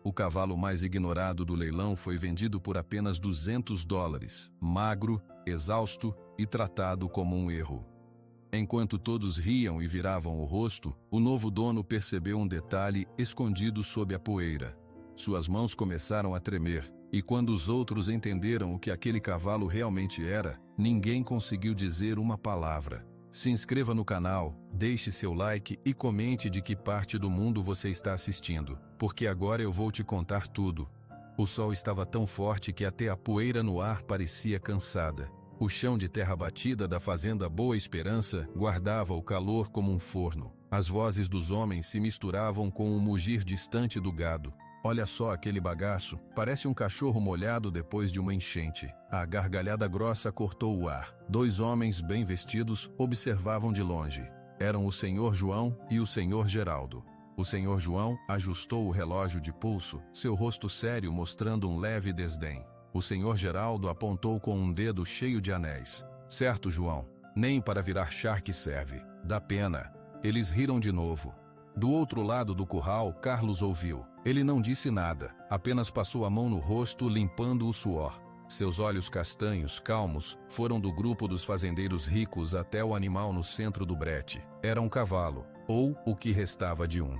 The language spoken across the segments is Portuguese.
O cavalo mais ignorado do leilão foi vendido por apenas $200, magro, exausto e tratado como um erro. Enquanto todos riam e viravam o rosto, o novo dono percebeu um detalhe escondido sob a poeira. Suas mãos começaram a tremer, e quando os outros entenderam o que aquele cavalo realmente era, ninguém conseguiu dizer uma palavra. Se inscreva no canal, deixe seu like e comente de que parte do mundo você está assistindo, porque agora eu vou te contar tudo. O sol estava tão forte que até a poeira no ar parecia cansada. O chão de terra batida da fazenda Boa Esperança guardava o calor como um forno. As vozes dos homens se misturavam com o mugir distante do gado. Olha só aquele bagaço, parece um cachorro molhado depois de uma enchente. A gargalhada grossa cortou o ar. Dois homens bem vestidos observavam de longe. Eram o Senhor João e o Senhor Geraldo. O Senhor João ajustou o relógio de pulso, seu rosto sério mostrando um leve desdém. O Senhor Geraldo apontou com um dedo cheio de anéis. Certo, João, nem para virar charque serve. Dá pena. Eles riram de novo. Do outro lado do curral, Carlos ouviu. Ele não disse nada, apenas passou a mão no rosto, limpando o suor. Seus olhos castanhos, calmos, foram do grupo dos fazendeiros ricos até o animal no centro do brete. Era um cavalo, ou o que restava de um.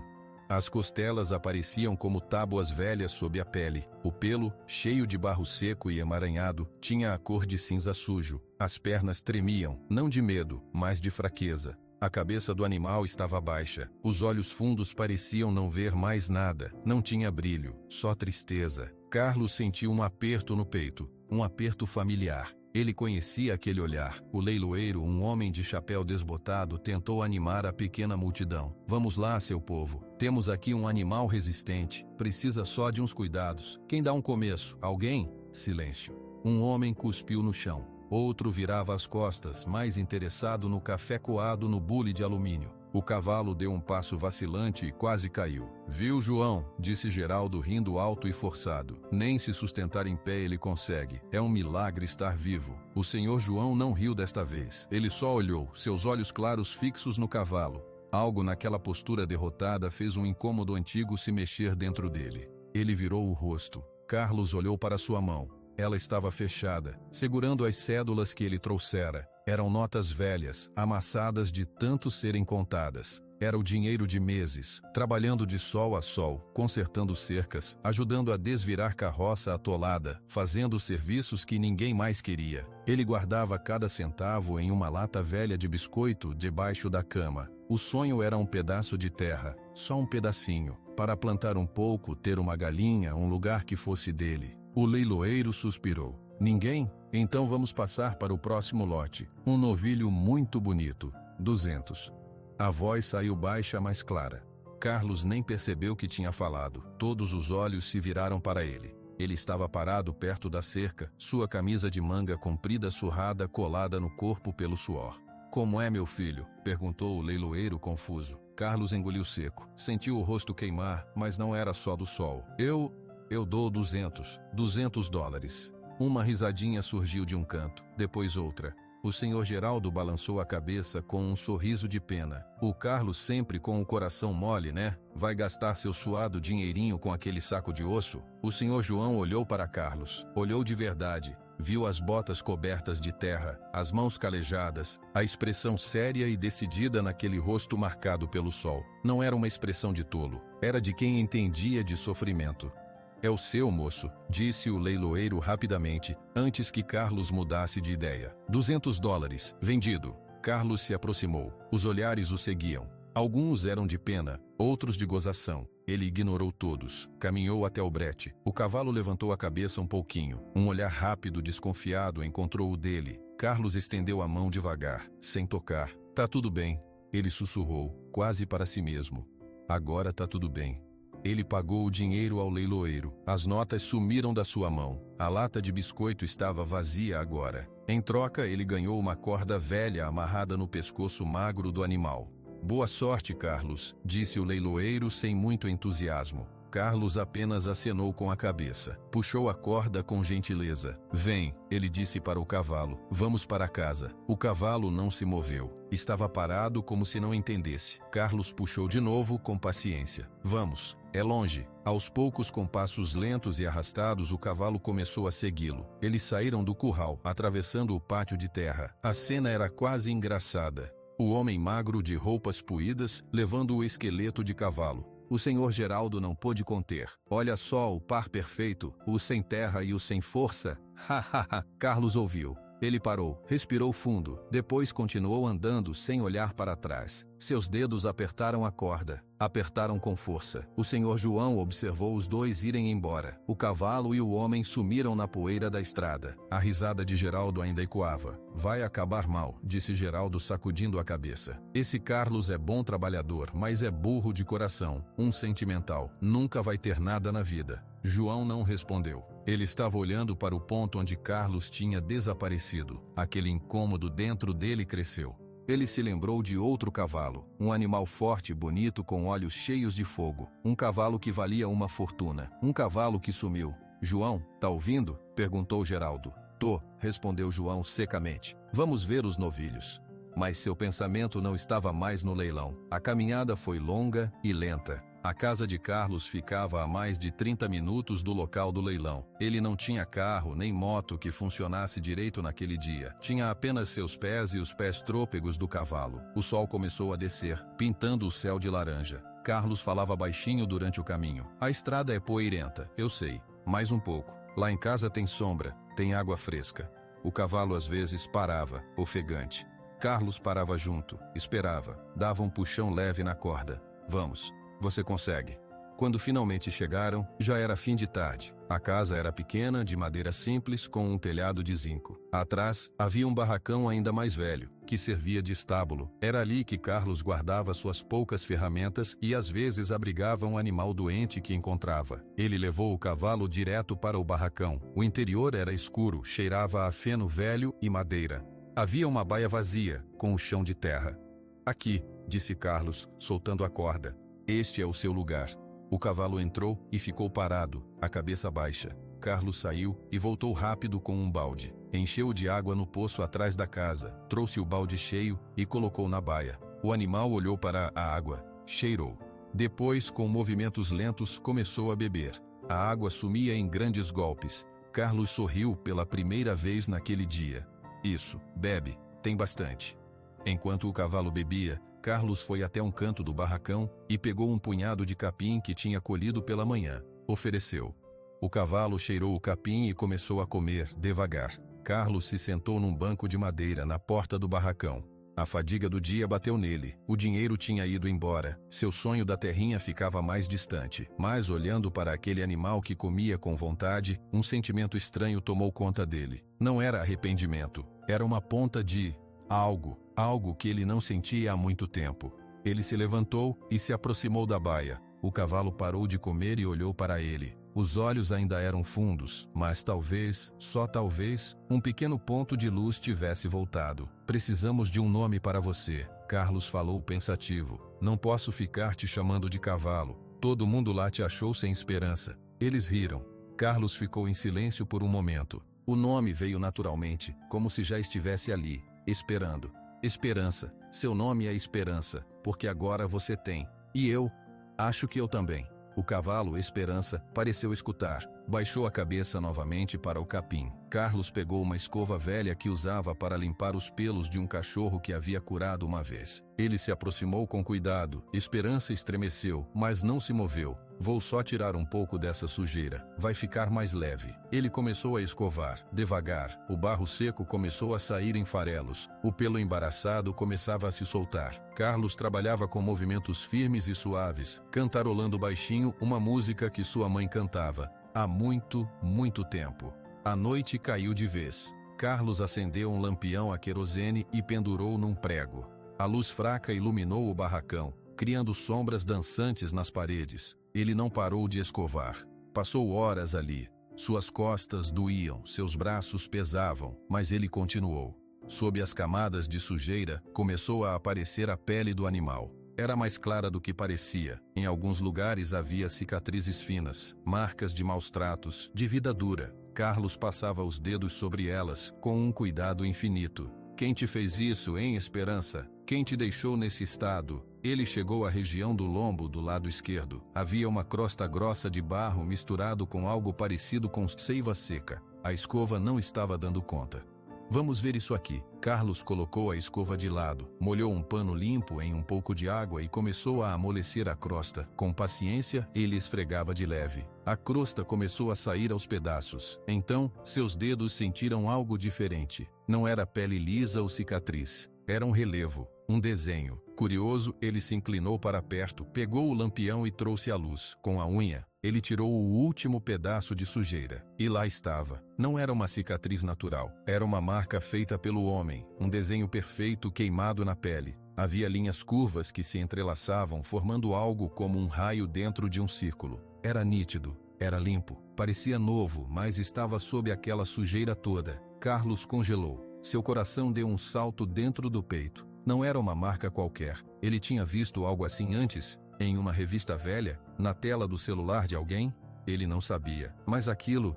As costelas apareciam como tábuas velhas sob a pele. O pelo, cheio de barro seco e emaranhado, tinha a cor de cinza sujo. As pernas tremiam, não de medo, mas de fraqueza. A cabeça do animal estava baixa. Os olhos fundos pareciam não ver mais nada. Não tinha brilho, só tristeza. Carlos sentiu um aperto no peito, um aperto familiar. Ele conhecia aquele olhar. O leiloeiro, um homem de chapéu desbotado, tentou animar a pequena multidão. Vamos lá, seu povo. Temos aqui um animal resistente. Precisa só de uns cuidados. Quem dá um começo? Alguém? Silêncio. Um homem cuspiu no chão. Outro virava as costas, mais interessado no café coado no bule de alumínio. O cavalo deu um passo vacilante e quase caiu. Viu, João? Disse Geraldo rindo alto e forçado. Nem se sustentar em pé ele consegue. É um milagre estar vivo. O senhor João não riu desta vez. Ele só olhou, seus olhos claros fixos no cavalo. Algo naquela postura derrotada fez um incômodo antigo se mexer dentro dele. Ele virou o rosto. Carlos olhou para sua mão. Ela estava fechada, segurando as cédulas que ele trouxera. Eram notas velhas, amassadas de tanto serem contadas. Era o dinheiro de meses, trabalhando de sol a sol, consertando cercas, ajudando a desvirar carroça atolada, fazendo serviços que ninguém mais queria. Ele guardava cada centavo em uma lata velha de biscoito debaixo da cama. O sonho era um pedaço de terra, só um pedacinho, para plantar um pouco, ter uma galinha, um lugar que fosse dele. O leiloeiro suspirou. Ninguém? Então vamos passar para o próximo lote. Um novilho muito bonito. 200. A voz saiu baixa, mas clara. Carlos nem percebeu que tinha falado. Todos os olhos se viraram para ele. Ele estava parado perto da cerca, sua camisa de manga comprida surrada colada no corpo pelo suor. Como é, meu filho? Perguntou o leiloeiro confuso. Carlos engoliu seco. Sentiu o rosto queimar, mas não era só do sol. Eu dou $200. Uma risadinha surgiu de um canto, depois outra. O senhor Geraldo balançou a cabeça com um sorriso de pena. O Carlos sempre com o coração mole, né? Vai gastar seu suado dinheirinho com aquele saco de osso? O senhor João olhou para Carlos. Olhou de verdade. Viu as botas cobertas de terra, as mãos calejadas, a expressão séria e decidida naquele rosto marcado pelo sol. Não era uma expressão de tolo. Era de quem entendia de sofrimento. É o seu, moço, disse o leiloeiro rapidamente, antes que Carlos mudasse de ideia. $200, vendido. Carlos se aproximou. Os olhares o seguiam. Alguns eram de pena, outros de gozação. Ele ignorou todos. Caminhou até o brete. O cavalo levantou a cabeça um pouquinho. Um olhar rápido, desconfiado, encontrou o dele. Carlos estendeu a mão devagar, sem tocar. Tá tudo bem, ele sussurrou, quase para si mesmo. Agora tá tudo bem. Ele pagou o dinheiro ao leiloeiro. As notas sumiram da sua mão. A lata de biscoito estava vazia agora. Em troca, ele ganhou uma corda velha amarrada no pescoço magro do animal. Boa sorte, Carlos, disse o leiloeiro sem muito entusiasmo. Carlos apenas acenou com a cabeça. Puxou a corda com gentileza. Vem, ele disse para o cavalo. Vamos para casa. O cavalo não se moveu. Estava parado como se não entendesse. Carlos puxou de novo com paciência. Vamos. É longe. Aos poucos, com passos lentos e arrastados, o cavalo começou a segui-lo. Eles saíram do curral, atravessando o pátio de terra. A cena era quase engraçada. O homem magro de roupas puídas, levando o esqueleto de cavalo. O senhor Geraldo não pôde conter. Olha só o par perfeito, o sem terra e o sem força. Ha. Carlos ouviu. Ele parou, respirou fundo, depois continuou andando sem olhar para trás. Seus dedos apertaram a corda. Apertaram com força. O senhor João observou os dois irem embora. O cavalo e o homem sumiram na poeira da estrada. A risada de Geraldo ainda ecoava. Vai acabar mal, disse Geraldo sacudindo a cabeça. Esse Carlos é bom trabalhador, mas é burro de coração, um sentimental. Nunca vai ter nada na vida. João não respondeu. Ele estava olhando para o ponto onde Carlos tinha desaparecido. Aquele incômodo dentro dele cresceu. Ele se lembrou de outro cavalo, um animal forte e bonito com olhos cheios de fogo. Um cavalo que valia uma fortuna. Um cavalo que sumiu. João, tá ouvindo? Perguntou Geraldo. Tô, respondeu João secamente. Vamos ver os novilhos. Mas seu pensamento não estava mais no leilão. A caminhada foi longa e lenta. A casa de Carlos ficava a mais de 30 minutos do local do leilão. Ele não tinha carro nem moto que funcionasse direito naquele dia. Tinha apenas seus pés e os pés trôpegos do cavalo. O sol começou a descer, pintando o céu de laranja. Carlos falava baixinho durante o caminho. A estrada é poeirenta, eu sei. Mais um pouco. Lá em casa tem sombra, tem água fresca. O cavalo às vezes parava, ofegante. Carlos parava junto, esperava, dava um puxão leve na corda. Vamos. Você consegue. Quando finalmente chegaram, já era fim de tarde. A casa era pequena, de madeira simples, com um telhado de zinco. Atrás, havia um barracão ainda mais velho, que servia de estábulo. Era ali que Carlos guardava suas poucas ferramentas e às vezes abrigava um animal doente que encontrava. Ele levou o cavalo direto para o barracão. O interior era escuro, cheirava a feno velho e madeira. Havia uma baia vazia, com o chão de terra. Aqui, disse Carlos, soltando a corda. Este é o seu lugar. O cavalo entrou e ficou parado, a cabeça baixa. Carlos saiu e voltou rápido com um balde. Encheu de água no poço atrás da casa, trouxe o balde cheio e colocou na baia. O animal olhou para a água, cheirou. Depois, com movimentos lentos, começou a beber. A água sumia em grandes golpes. Carlos sorriu pela primeira vez naquele dia. Isso, bebe, tem bastante. Enquanto o cavalo bebia, Carlos foi até um canto do barracão e pegou um punhado de capim que tinha colhido pela manhã. Ofereceu. O cavalo cheirou o capim e começou a comer, devagar. Carlos se sentou num banco de madeira na porta do barracão. A fadiga do dia bateu nele. O dinheiro tinha ido embora. Seu sonho da terrinha ficava mais distante. Mas olhando para aquele animal que comia com vontade, um sentimento estranho tomou conta dele. Não era arrependimento. Era uma ponta de algo que ele não sentia há muito tempo. Ele se levantou e se aproximou da baia. O cavalo parou de comer e olhou para ele. Os olhos ainda eram fundos, mas talvez, só talvez, um pequeno ponto de luz tivesse voltado. Precisamos de um nome para você, Carlos falou pensativo. Não posso ficar te chamando de cavalo. Todo mundo lá te achou sem esperança. Eles riram. Carlos ficou em silêncio por um momento. O nome veio naturalmente, como se já estivesse ali, esperando. Esperança. Seu nome é Esperança, porque agora você tem. E eu? Acho que eu também. O cavalo Esperança pareceu escutar. Baixou a cabeça novamente para o capim. Carlos pegou uma escova velha que usava para limpar os pelos de um cachorro que havia curado uma vez. Ele se aproximou com cuidado. Esperança estremeceu, mas não se moveu. Vou só tirar um pouco dessa sujeira. Vai ficar mais leve. Ele começou a escovar, devagar. O barro seco começou a sair em farelos. O pelo embaraçado começava a se soltar. Carlos trabalhava com movimentos firmes e suaves, cantarolando baixinho uma música que sua mãe cantava há muito, muito tempo. A noite caiu de vez. Carlos acendeu um lampião a querosene e pendurou num prego. A luz fraca iluminou o barracão, criando sombras dançantes nas paredes. Ele não parou de escovar. Passou horas ali. Suas costas doíam, seus braços pesavam, mas ele continuou. Sob as camadas de sujeira, começou a aparecer a pele do animal. Era mais clara do que parecia. Em alguns lugares havia cicatrizes finas, marcas de maus tratos, de vida dura. Carlos passava os dedos sobre elas, com um cuidado infinito. Quem te fez isso, hein, Esperança? Quem te deixou nesse estado? Ele chegou à região do lombo do lado esquerdo. Havia uma crosta grossa de barro misturado com algo parecido com seiva seca. A escova não estava dando conta. Vamos ver isso aqui. Carlos colocou a escova de lado, molhou um pano limpo em um pouco de água e começou a amolecer a crosta. Com paciência, ele esfregava de leve. A crosta começou a sair aos pedaços. Então, seus dedos sentiram algo diferente. Não era pele lisa ou cicatriz. Era um relevo, um desenho. Curioso, ele se inclinou para perto, pegou o lampião e trouxe à luz. Com a unha, ele tirou o último pedaço de sujeira. E lá estava. Não era uma cicatriz natural. Era uma marca feita pelo homem. Um desenho perfeito queimado na pele. Havia linhas curvas que se entrelaçavam, formando algo como um raio dentro de um círculo. Era nítido. Era limpo. Parecia novo, mas estava sob aquela sujeira toda. Carlos congelou. Seu coração deu um salto dentro do peito. Não era uma marca qualquer. Ele tinha visto algo assim antes, em uma revista velha, na tela do celular de alguém? Ele não sabia. Mas aquilo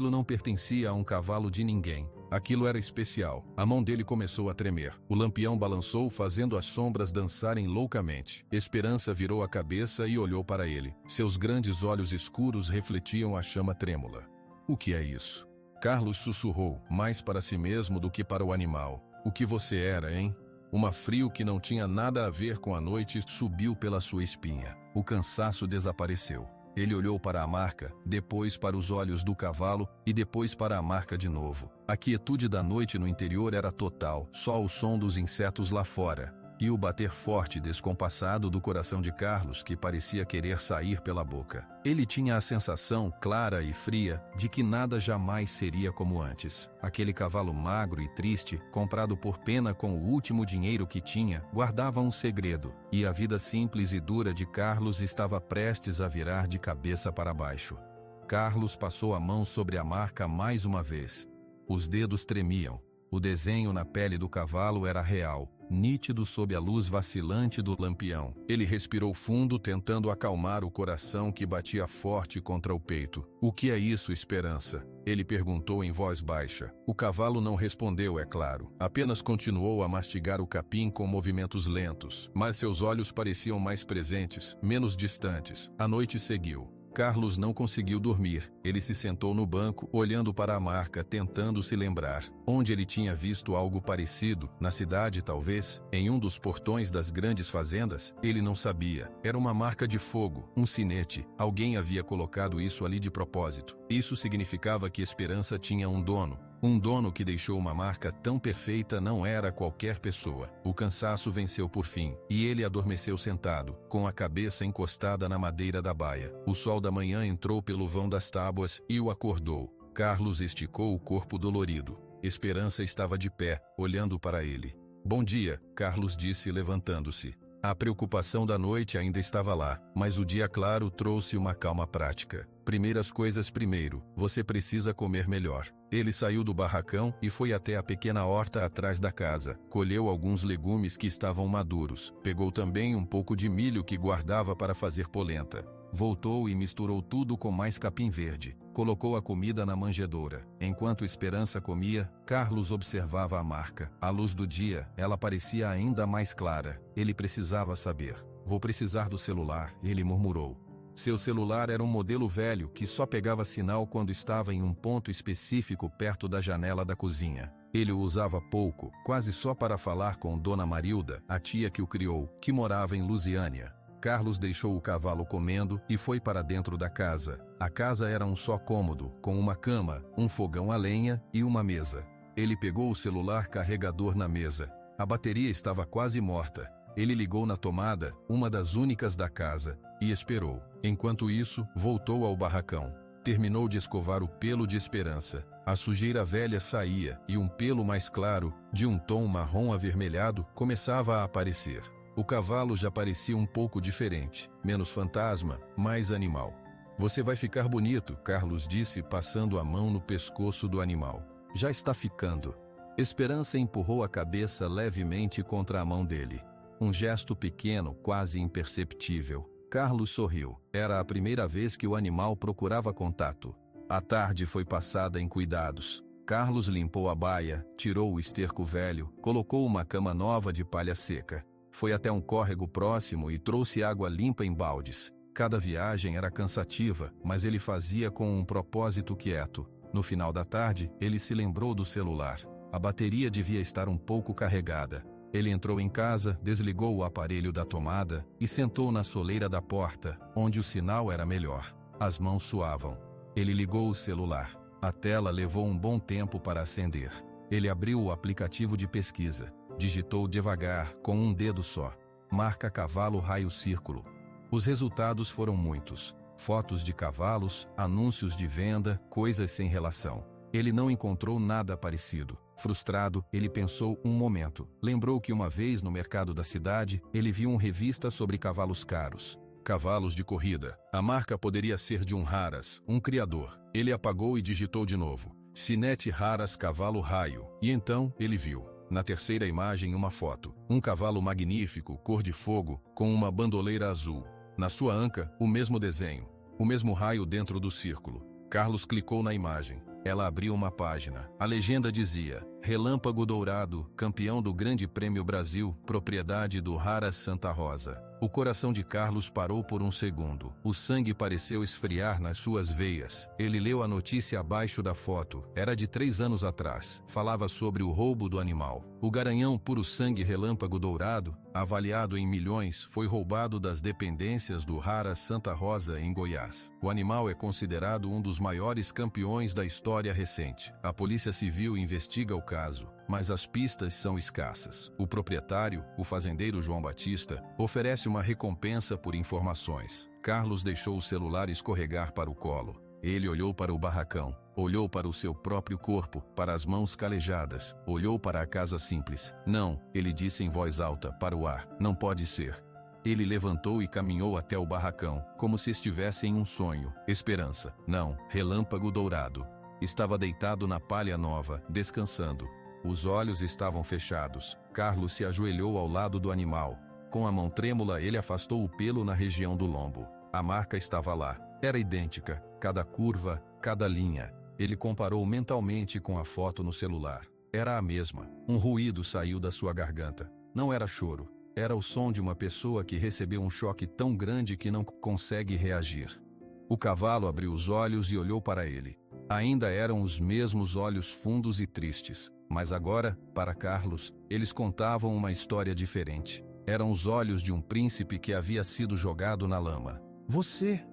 não pertencia a um cavalo de ninguém. Aquilo era especial. A mão dele começou a tremer. O lampião balançou, fazendo as sombras dançarem loucamente. Esperança virou a cabeça e olhou para ele. Seus grandes olhos escuros refletiam a chama trêmula. O que é isso? Carlos sussurrou, mais para si mesmo do que para o animal. O que você era, hein? Um frio que não tinha nada a ver com a noite subiu pela sua espinha. O cansaço desapareceu. Ele olhou para a marca, depois para os olhos do cavalo e depois para a marca de novo. A quietude da noite no interior era total, só o som dos insetos lá fora. E o bater forte e descompassado do coração de Carlos, que parecia querer sair pela boca. Ele tinha a sensação, clara e fria, de que nada jamais seria como antes. Aquele cavalo magro e triste, comprado por pena com o último dinheiro que tinha, guardava um segredo. E a vida simples e dura de Carlos estava prestes a virar de cabeça para baixo. Carlos passou a mão sobre a marca mais uma vez. Os dedos tremiam. O desenho na pele do cavalo era real, nítido sob a luz vacilante do lampião. Ele respirou fundo, tentando acalmar o coração que batia forte contra o peito. O que é isso, Esperança? Ele perguntou em voz baixa. O cavalo não respondeu, é claro. Apenas continuou a mastigar o capim com movimentos lentos. Mas seus olhos pareciam mais presentes, menos distantes. A noite seguiu. Carlos não conseguiu dormir. Ele se sentou no banco, olhando para a marca, tentando se lembrar. Onde ele tinha visto algo parecido? Na cidade, talvez? Em um dos portões das grandes fazendas? Ele não sabia. Era uma marca de fogo, um sinete. Alguém havia colocado isso ali de propósito. Isso significava que Esperança tinha um dono. Um dono que deixou uma marca tão perfeita não era qualquer pessoa. O cansaço venceu por fim, e ele adormeceu sentado, com a cabeça encostada na madeira da baia. O sol da manhã entrou pelo vão das tábuas e o acordou. Carlos esticou o corpo dolorido. Esperança estava de pé, olhando para ele. Bom dia, Carlos disse, levantando-se. A preocupação da noite ainda estava lá, mas o dia claro trouxe uma calma prática. Primeiras coisas primeiro, você precisa comer melhor. Ele saiu do barracão e foi até a pequena horta atrás da casa. Colheu alguns legumes que estavam maduros. Pegou também um pouco de milho que guardava para fazer polenta. Voltou e misturou tudo com mais capim verde. Colocou a comida na manjedoura. Enquanto Esperança comia, Carlos observava a marca. À luz do dia, ela parecia ainda mais clara. Ele precisava saber. Vou precisar do celular, ele murmurou. Seu celular era um modelo velho que só pegava sinal quando estava em um ponto específico perto da janela da cozinha. Ele o usava pouco, quase só para falar com Dona Marilda, a tia que o criou, que morava em Lusiânia. Carlos deixou o cavalo comendo e foi para dentro da casa. A casa era um só cômodo, com uma cama, um fogão a lenha e uma mesa. Ele pegou o celular carregador na mesa. A bateria estava quase morta. Ele ligou na tomada, uma das únicas da casa, e esperou. Enquanto isso, voltou ao barracão. Terminou de escovar o pelo de Esperança. A sujeira velha saía, e um pelo mais claro, de um tom marrom avermelhado, começava a aparecer. O cavalo já parecia um pouco diferente, menos fantasma, mais animal. Você vai ficar bonito, Carlos disse, passando a mão no pescoço do animal. Já está ficando. Esperança empurrou a cabeça levemente contra a mão dele. Um gesto pequeno, quase imperceptível. Carlos sorriu. Era a primeira vez que o animal procurava contato. A tarde foi passada em cuidados. Carlos limpou a baia, tirou o esterco velho, colocou uma cama nova de palha seca. Foi até um córrego próximo e trouxe água limpa em baldes. Cada viagem era cansativa, mas ele fazia com um propósito quieto. No final da tarde, ele se lembrou do celular. A bateria devia estar um pouco carregada. Ele entrou em casa, desligou o aparelho da tomada e sentou na soleira da porta, onde o sinal era melhor. As mãos suavam. Ele ligou o celular. A tela levou um bom tempo para acender. Ele abriu o aplicativo de pesquisa. Digitou devagar, com um dedo só. Marca cavalo raio círculo. Os resultados foram muitos. Fotos de cavalos, anúncios de venda, coisas sem relação. Ele não encontrou nada parecido. Frustrado, ele pensou um momento. Lembrou que uma vez no mercado da cidade, ele viu uma revista sobre cavalos caros. Cavalos de corrida. A marca poderia ser de um Haras, um criador. Ele apagou e digitou de novo. Cinete Haras cavalo raio. E então, ele viu. Na terceira imagem, uma foto. Um cavalo magnífico, cor de fogo, com uma bandoleira azul. Na sua anca, o mesmo desenho. O mesmo raio dentro do círculo. Carlos clicou na imagem. Ela abriu uma página. A legenda dizia: Relâmpago Dourado, campeão do Grande Prêmio Brasil, propriedade do Haras Santa Rosa. O coração de Carlos parou por um segundo. O sangue pareceu esfriar nas suas veias. Ele leu a notícia abaixo da foto. Era de 3 anos atrás. Falava sobre o roubo do animal. O garanhão puro sangue Relâmpago Dourado, avaliado em milhões, foi roubado das dependências do Haras Santa Rosa, em Goiás. O animal é considerado um dos maiores campeões da história recente. A Polícia Civil investiga o caso, mas as pistas são escassas. O proprietário, o fazendeiro João Batista, oferece uma recompensa por informações. Carlos deixou o celular escorregar para o colo. Ele olhou para o barracão, olhou para o seu próprio corpo, para as mãos calejadas, olhou para a casa simples. Não, ele disse em voz alta, para o ar, não pode ser. Ele levantou e caminhou até o barracão, como se estivesse em um sonho. Esperança. Não, Relâmpago Dourado. Estava deitado na palha nova, descansando. Os olhos estavam fechados. Carlos se ajoelhou ao lado do animal. Com a mão trêmula, ele afastou o pelo na região do lombo. A marca estava lá. Era idêntica, cada curva, cada linha. Ele comparou mentalmente com a foto no celular. Era a mesma. Um ruído saiu da sua garganta. Não era choro. Era o som de uma pessoa que recebeu um choque tão grande que não consegue reagir. O cavalo abriu os olhos e olhou para ele. Ainda eram os mesmos olhos fundos e tristes, mas agora, para Carlos, eles contavam uma história diferente. Eram os olhos de um príncipe que havia sido jogado na lama. Você,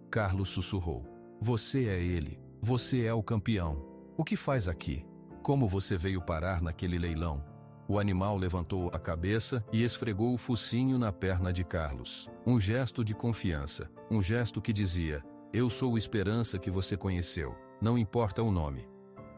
Carlos sussurrou. Você é ele. Você é o campeão. O que faz aqui? Como você veio parar naquele leilão? O animal levantou a cabeça e esfregou o focinho na perna de Carlos. Um gesto de confiança. Um gesto que dizia: eu sou o Esperança que você conheceu. Não importa o nome.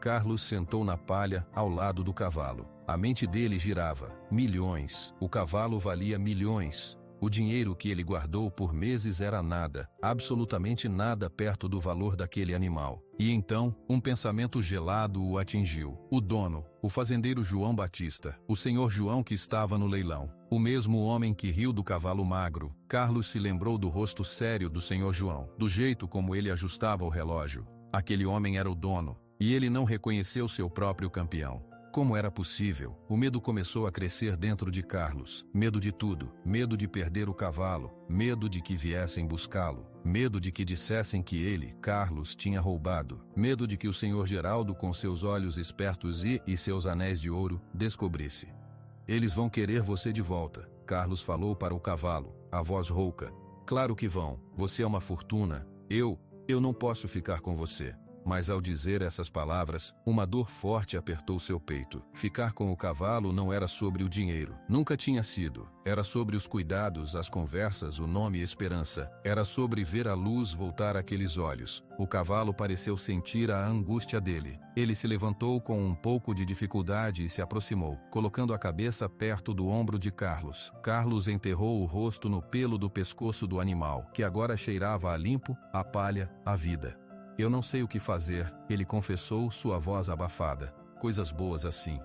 Carlos sentou na palha, ao lado do cavalo. A mente dele girava. Milhões. O cavalo valia milhões. O dinheiro que ele guardou por meses era nada, absolutamente nada perto do valor daquele animal. E então, um pensamento gelado o atingiu. O dono, o fazendeiro João Batista, o senhor João que estava no leilão. O mesmo homem que riu do cavalo magro. Carlos se lembrou do rosto sério do senhor João, do jeito como ele ajustava o relógio. Aquele homem era o dono, e ele não reconheceu seu próprio campeão. Como era possível? O medo começou a crescer dentro de Carlos. Medo de tudo. Medo de perder o cavalo. Medo de que viessem buscá-lo. Medo de que dissessem que ele, Carlos, tinha roubado. Medo de que o senhor Geraldo, com seus olhos espertos e seus anéis de ouro, descobrisse. Eles vão querer você de volta, Carlos falou para o cavalo, a voz rouca. Claro que vão. Você é uma fortuna. Eu não posso ficar com você. Mas ao dizer essas palavras, uma dor forte apertou seu peito. Ficar com o cavalo não era sobre o dinheiro. Nunca tinha sido. Era sobre os cuidados, as conversas, o nome Esperança. Era sobre ver a luz voltar àqueles olhos. O cavalo pareceu sentir a angústia dele. Ele se levantou com um pouco de dificuldade e se aproximou, colocando a cabeça perto do ombro de Carlos. Carlos enterrou o rosto no pelo do pescoço do animal, que agora cheirava a limpo, a palha, a vida. Eu não sei o que fazer, ele confessou, sua voz abafada. Coisas boas assim.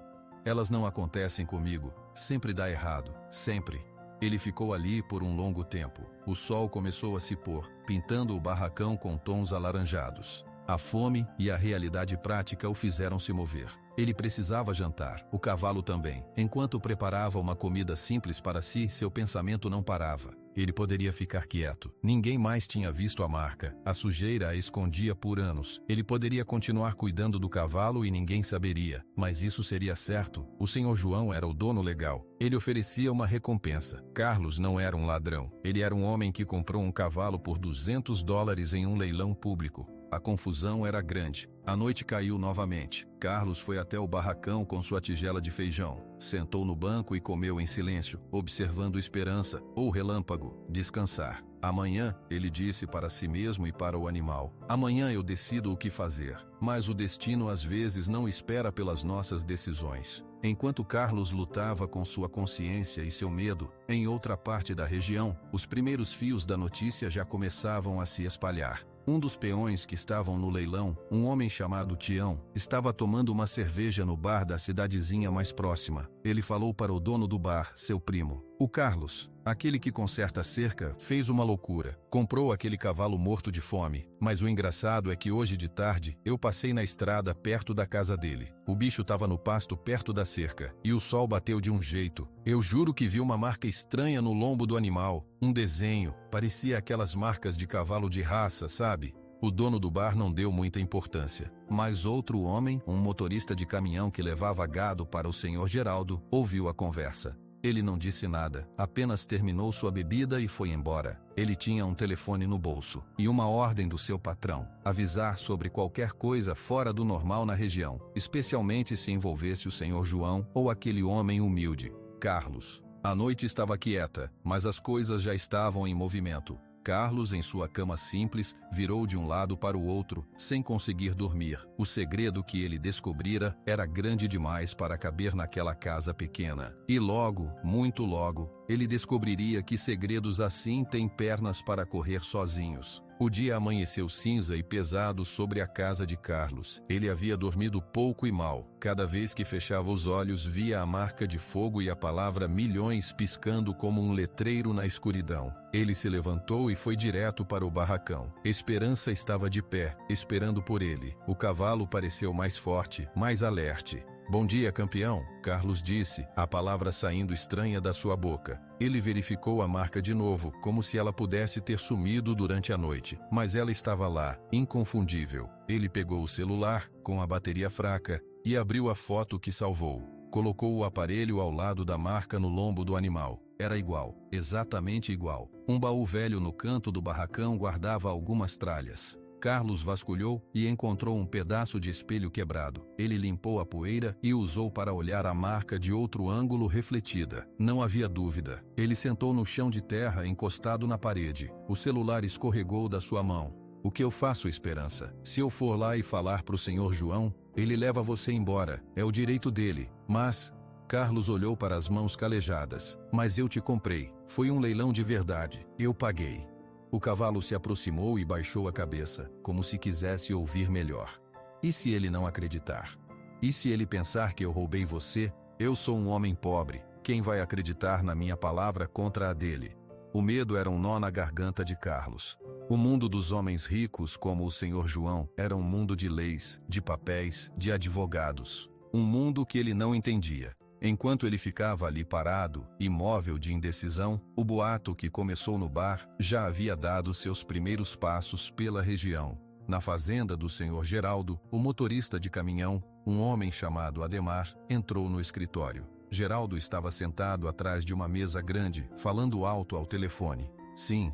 Elas não acontecem comigo. Sempre dá errado. Sempre. Ele ficou ali por um longo tempo. O sol começou a se pôr, pintando o barracão com tons alaranjados. A fome e a realidade prática o fizeram se mover. Ele precisava jantar, o cavalo também. Enquanto preparava uma comida simples para si, seu pensamento não parava. Ele poderia ficar quieto. Ninguém mais tinha visto a marca. A sujeira a escondia por anos. Ele poderia continuar cuidando do cavalo e ninguém saberia. Mas isso seria certo. O Senhor João era o dono legal. Ele oferecia uma recompensa. Carlos não era um ladrão. Ele era um homem que comprou um cavalo por $200 em um leilão público. A confusão era grande. A noite caiu novamente. Carlos foi até o barracão com sua tigela de feijão. Sentou no banco e comeu em silêncio, observando Esperança, ou Relâmpago, descansar. Amanhã, ele disse para si mesmo e para o animal. Amanhã eu decido o que fazer. Mas o destino às vezes não espera pelas nossas decisões. Enquanto Carlos lutava com sua consciência e seu medo, em outra parte da região, os primeiros fios da notícia já começavam a se espalhar. Um dos peões que estavam no leilão, um homem chamado Tião, estava tomando uma cerveja no bar da cidadezinha mais próxima. Ele falou para o dono do bar, seu primo. O Carlos, aquele que conserta a cerca, fez uma loucura. Comprou aquele cavalo morto de fome. Mas o engraçado é que hoje de tarde, eu passei na estrada perto da casa dele. O bicho estava no pasto perto da cerca, e o sol bateu de um jeito. Eu juro que vi uma marca estranha no lombo do animal. Um desenho, parecia aquelas marcas de cavalo de raça, sabe? O dono do bar não deu muita importância. Mas outro homem, um motorista de caminhão que levava gado para o senhor Geraldo, ouviu a conversa. Ele não disse nada, apenas terminou sua bebida e foi embora. Ele tinha um telefone no bolso e uma ordem do seu patrão: avisar sobre qualquer coisa fora do normal na região, especialmente se envolvesse o senhor João ou aquele homem humilde, Carlos. A noite estava quieta, mas as coisas já estavam em movimento. Carlos, em sua cama simples, virou de um lado para o outro, sem conseguir dormir. O segredo que ele descobrira era grande demais para caber naquela casa pequena. E logo, muito logo, ele descobriria que segredos assim têm pernas para correr sozinhos. O dia amanheceu cinza e pesado sobre a casa de Carlos. Ele havia dormido pouco e mal. Cada vez que fechava os olhos, via a marca de fogo e a palavra milhões piscando como um letreiro na escuridão. Ele se levantou e foi direto para o barracão. Esperança estava de pé, esperando por ele. O cavalo pareceu mais forte, mais alerte. Bom dia, campeão, Carlos disse, a palavra saindo estranha da sua boca. Ele verificou a marca de novo, como se ela pudesse ter sumido durante a noite. Mas ela estava lá, inconfundível. Ele pegou o celular, com a bateria fraca, e abriu a foto que salvou. Colocou o aparelho ao lado da marca no lombo do animal. Era igual, exatamente igual. Um baú velho no canto do barracão guardava algumas tralhas. Carlos vasculhou e encontrou um pedaço de espelho quebrado. Ele limpou a poeira e usou para olhar a marca de outro ângulo refletida. Não havia dúvida. Ele sentou no chão de terra encostado na parede. O celular escorregou da sua mão. O que eu faço, Esperança? Se eu for lá e falar para o senhor João, ele leva você embora. É o direito dele. Mas... Carlos olhou para as mãos calejadas. Mas eu te comprei. Foi um leilão de verdade. Eu paguei. O cavalo se aproximou e baixou a cabeça, como se quisesse ouvir melhor. E se ele não acreditar? E se ele pensar que eu roubei você? Eu sou um homem pobre. Quem vai acreditar na minha palavra contra a dele? O medo era um nó na garganta de Carlos. O mundo dos homens ricos, como o senhor João, era um mundo de leis, de papéis, de advogados. Um mundo que ele não entendia. Enquanto ele ficava ali parado, imóvel de indecisão, o boato que começou no bar já havia dado seus primeiros passos pela região. Na fazenda do senhor Geraldo, o motorista de caminhão, um homem chamado Ademar, entrou no escritório. Geraldo estava sentado atrás de uma mesa grande, falando alto ao telefone. Sim,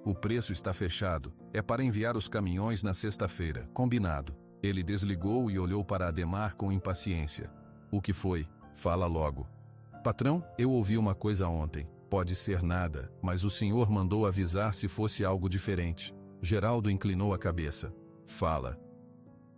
o preço está fechado. É para enviar os caminhões na sexta-feira, combinado. Ele desligou e olhou para Ademar com impaciência. O que foi? Fala logo. Patrão, eu ouvi uma coisa ontem. Pode ser nada, mas o senhor mandou avisar se fosse algo diferente. Geraldo inclinou a cabeça. Fala.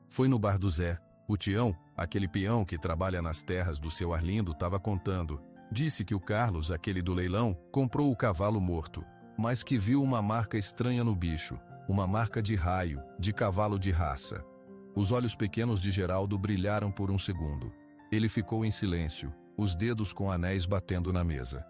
Foi no bar do Zé. O Tião, aquele peão que trabalha nas terras do seu Arlindo, estava contando. Disse que o Carlos, aquele do leilão, comprou o cavalo morto, mas que viu uma marca estranha no bicho. Uma marca de raio, de cavalo de raça. Os olhos pequenos de Geraldo brilharam por um segundo. Ele ficou em silêncio, os dedos com anéis batendo na mesa.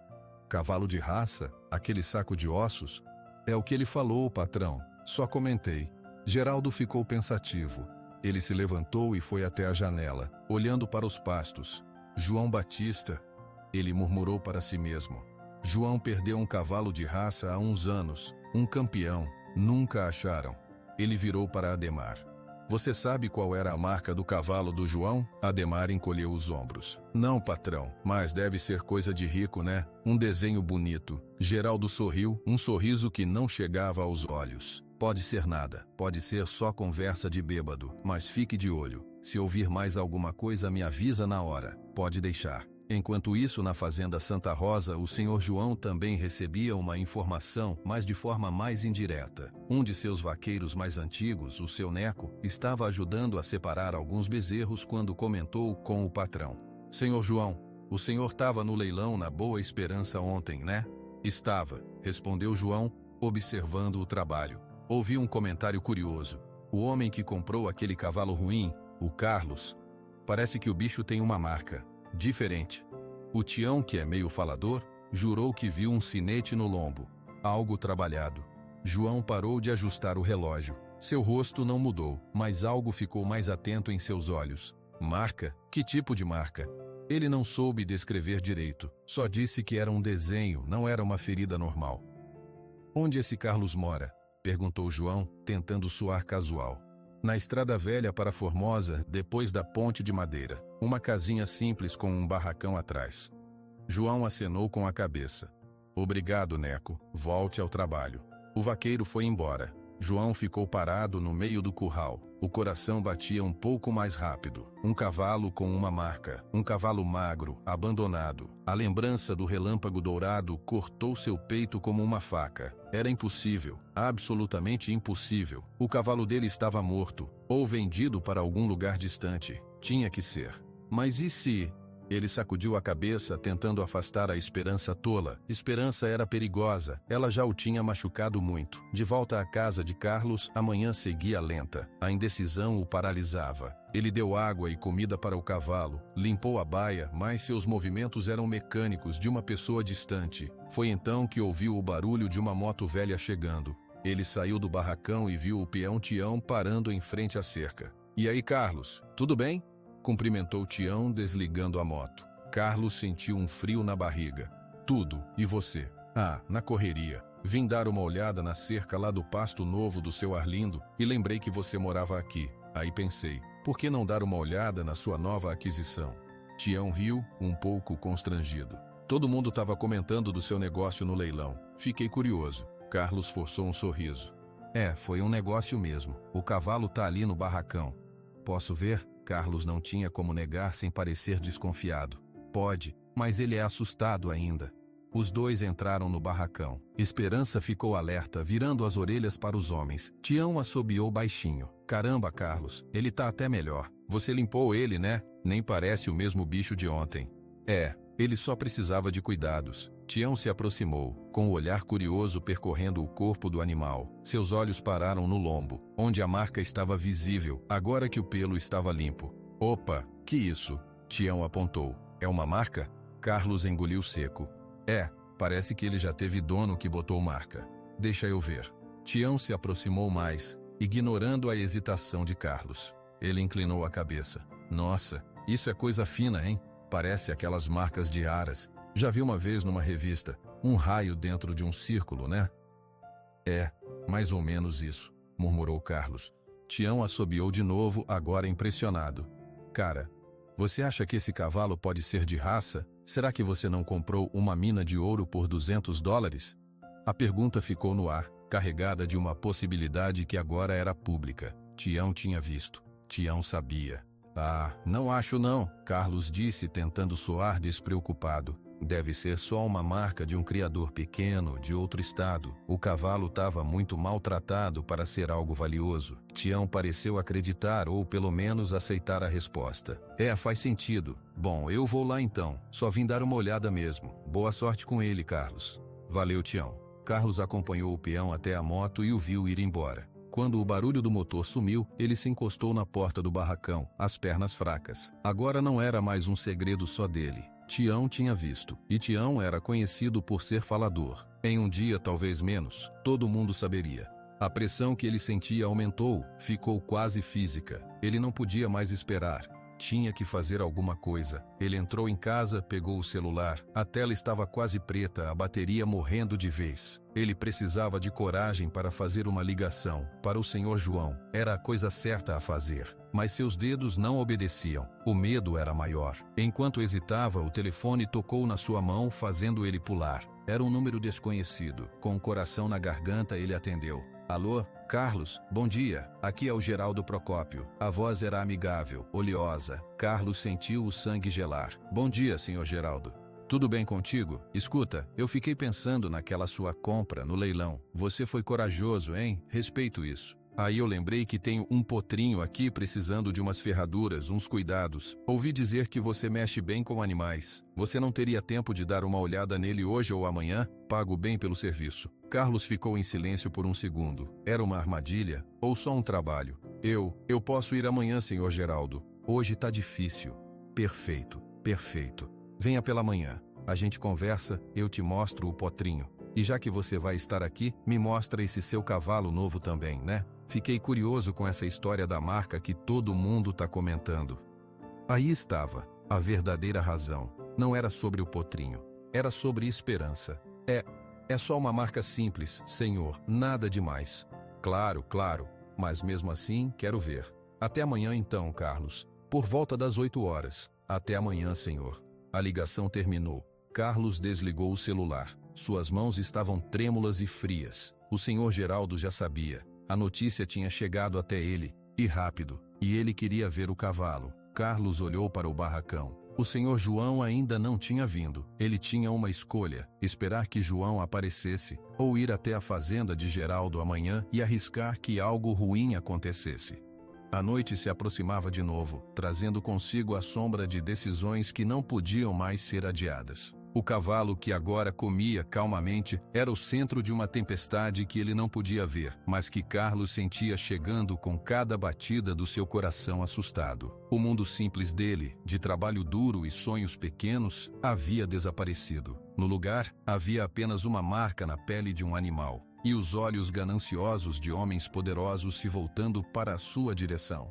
Cavalo de raça? Aquele saco de ossos? É o que ele falou, patrão. Só comentei. Geraldo ficou pensativo. Ele se levantou e foi até a janela, olhando para os pastos. João Batista, ele murmurou para si mesmo. João perdeu um cavalo de raça há uns anos, um campeão, nunca acharam. Ele virou para Ademar. Você sabe qual era a marca do cavalo do João? Ademar encolheu os ombros. Não, patrão, mas deve ser coisa de rico, né? Um desenho bonito. Geraldo sorriu, um sorriso que não chegava aos olhos. Pode ser nada, pode ser só conversa de bêbado, mas fique de olho. Se ouvir mais alguma coisa, me avisa na hora. Pode deixar. Enquanto isso, na fazenda Santa Rosa, o senhor João também recebia uma informação, mas de forma mais indireta. Um de seus vaqueiros mais antigos, o seu Neco, estava ajudando a separar alguns bezerros quando comentou com o patrão. Senhor João, o senhor estava no leilão na Boa Esperança ontem, né? Estava, respondeu João, observando o trabalho. Ouvi um comentário curioso. O homem que comprou aquele cavalo ruim, o Carlos, parece que o bicho tem uma marca diferente. O Tião, que é meio falador, jurou que viu um sinete no lombo, algo trabalhado. João parou de ajustar o relógio. Seu rosto não mudou, mas algo ficou mais atento em seus olhos. Marca? Que tipo de marca? Ele não soube descrever direito, só disse que era um desenho, não era uma ferida normal. Onde esse Carlos mora? Perguntou João, tentando soar casual. Na estrada velha para Formosa, depois da ponte de madeira. Uma casinha simples com um barracão atrás. João acenou com a cabeça. Obrigado, Neco. Volte ao trabalho. O vaqueiro foi embora. João ficou parado no meio do curral. O coração batia um pouco mais rápido. Um cavalo com uma marca. Um cavalo magro, abandonado. A lembrança do relâmpago dourado cortou seu peito como uma faca. Era impossível. Absolutamente impossível. O cavalo dele estava morto. Ou vendido para algum lugar distante. Tinha que ser. Mas e se... Ele sacudiu a cabeça, tentando afastar a esperança tola. Esperança era perigosa, ela já o tinha machucado muito. De volta à casa de Carlos, a manhã seguia lenta. A indecisão o paralisava. Ele deu água e comida para o cavalo, limpou a baia, mas seus movimentos eram mecânicos de uma pessoa distante. Foi então que ouviu o barulho de uma moto velha chegando. Ele saiu do barracão e viu o peão Tião parando em frente à cerca. E aí, Carlos, tudo bem? Cumprimentou Tião, desligando a moto. Carlos sentiu um frio na barriga. Tudo, e você? Ah, na correria. Vim dar uma olhada na cerca lá do pasto novo do seu Arlindo e lembrei que você morava aqui. Aí pensei, por que não dar uma olhada na sua nova aquisição? Tião riu, um pouco constrangido. Todo mundo estava comentando do seu negócio no leilão. Fiquei curioso. Carlos forçou um sorriso. Foi um negócio mesmo. O cavalo tá ali no barracão. Posso ver? Carlos não tinha como negar sem parecer desconfiado. Pode, mas ele é assustado ainda. Os dois entraram no barracão. Esperança ficou alerta, virando as orelhas para os homens. Tião assobiou baixinho. Caramba, Carlos, ele tá até melhor. Você limpou ele, né? Nem parece o mesmo bicho de ontem. Ele só precisava de cuidados. Tião se aproximou, com o olhar curioso percorrendo o corpo do animal. Seus olhos pararam no lombo, onde a marca estava visível, agora que o pelo estava limpo. Opa, que isso? Tião apontou. É uma marca? Carlos engoliu seco. Parece que ele já teve dono que botou marca. Deixa eu ver. Tião se aproximou mais, ignorando a hesitação de Carlos. Ele inclinou a cabeça. Nossa, isso é coisa fina, hein? Parece aquelas marcas de aras. Já vi uma vez numa revista, um raio dentro de um círculo, né? Mais ou menos isso, murmurou Carlos. Tião assobiou de novo, agora impressionado. Cara, você acha que esse cavalo pode ser de raça? Será que você não comprou uma mina de ouro por $200? A pergunta ficou no ar, carregada de uma possibilidade que agora era pública. Tião tinha visto. Tião sabia. Não acho não, Carlos disse, tentando soar despreocupado. Deve ser só uma marca de um criador pequeno, de outro estado. O cavalo estava muito maltratado para ser algo valioso. Tião pareceu acreditar ou pelo menos aceitar a resposta. Faz sentido. Bom, eu vou lá então. Só vim dar uma olhada mesmo. Boa sorte com ele, Carlos. Valeu, Tião. Carlos acompanhou o peão até a moto e o viu ir embora. Quando o barulho do motor sumiu, ele se encostou na porta do barracão, as pernas fracas. Agora não era mais um segredo só dele. Tião tinha visto, e Tião era conhecido por ser falador. Em um dia, talvez menos, todo mundo saberia. A pressão que ele sentia aumentou, ficou quase física. Ele não podia mais esperar. Tinha que fazer alguma coisa. Ele entrou em casa, pegou o celular. A tela estava quase preta, a bateria morrendo de vez. Ele precisava de coragem para fazer uma ligação. Para o Sr. João, era a coisa certa a fazer. Mas seus dedos não obedeciam. O medo era maior. Enquanto hesitava, o telefone tocou na sua mão, fazendo ele pular. Era um número desconhecido. Com o coração na garganta, ele atendeu. Alô? Carlos, bom dia. Aqui é o Geraldo Procópio. A voz era amigável, oleosa. Carlos sentiu o sangue gelar. Bom dia, Sr. Geraldo. Tudo bem contigo? Escuta, eu fiquei pensando naquela sua compra no leilão. Você foi corajoso, hein? Respeito isso. Aí eu lembrei que tenho um potrinho aqui precisando de umas ferraduras, uns cuidados. Ouvi dizer que você mexe bem com animais. Você não teria tempo de dar uma olhada nele hoje ou amanhã? Pago bem pelo serviço. Carlos ficou em silêncio por um segundo. Era uma armadilha? Ou só um trabalho? Eu posso ir amanhã, Sr. Geraldo. Hoje tá difícil. Perfeito, perfeito. Venha pela manhã. A gente conversa, eu te mostro o potrinho. E já que você vai estar aqui, me mostra esse seu cavalo novo também, né? Fiquei curioso com essa história da marca que todo mundo tá comentando. Aí estava, a verdadeira razão. Não era sobre o potrinho. Era sobre esperança. É só uma marca simples, senhor, nada demais. Claro, mas mesmo assim, quero ver. Até amanhã então, Carlos. Por volta das 8 horas. Até amanhã, senhor. A ligação terminou. Carlos desligou o celular. Suas mãos estavam trêmulas e frias. O senhor Geraldo já sabia. A notícia tinha chegado até ele, e rápido, e ele queria ver o cavalo. Carlos olhou para o barracão. O senhor João ainda não tinha vindo. Ele tinha uma escolha: esperar que João aparecesse, ou ir até a fazenda de Geraldo amanhã e arriscar que algo ruim acontecesse. A noite se aproximava de novo, trazendo consigo a sombra de decisões que não podiam mais ser adiadas. O cavalo que agora comia calmamente era o centro de uma tempestade que ele não podia ver, mas que Carlos sentia chegando com cada batida do seu coração assustado. O mundo simples dele, de trabalho duro e sonhos pequenos, havia desaparecido. No lugar, havia apenas uma marca na pele de um animal, e os olhos gananciosos de homens poderosos se voltando para a sua direção.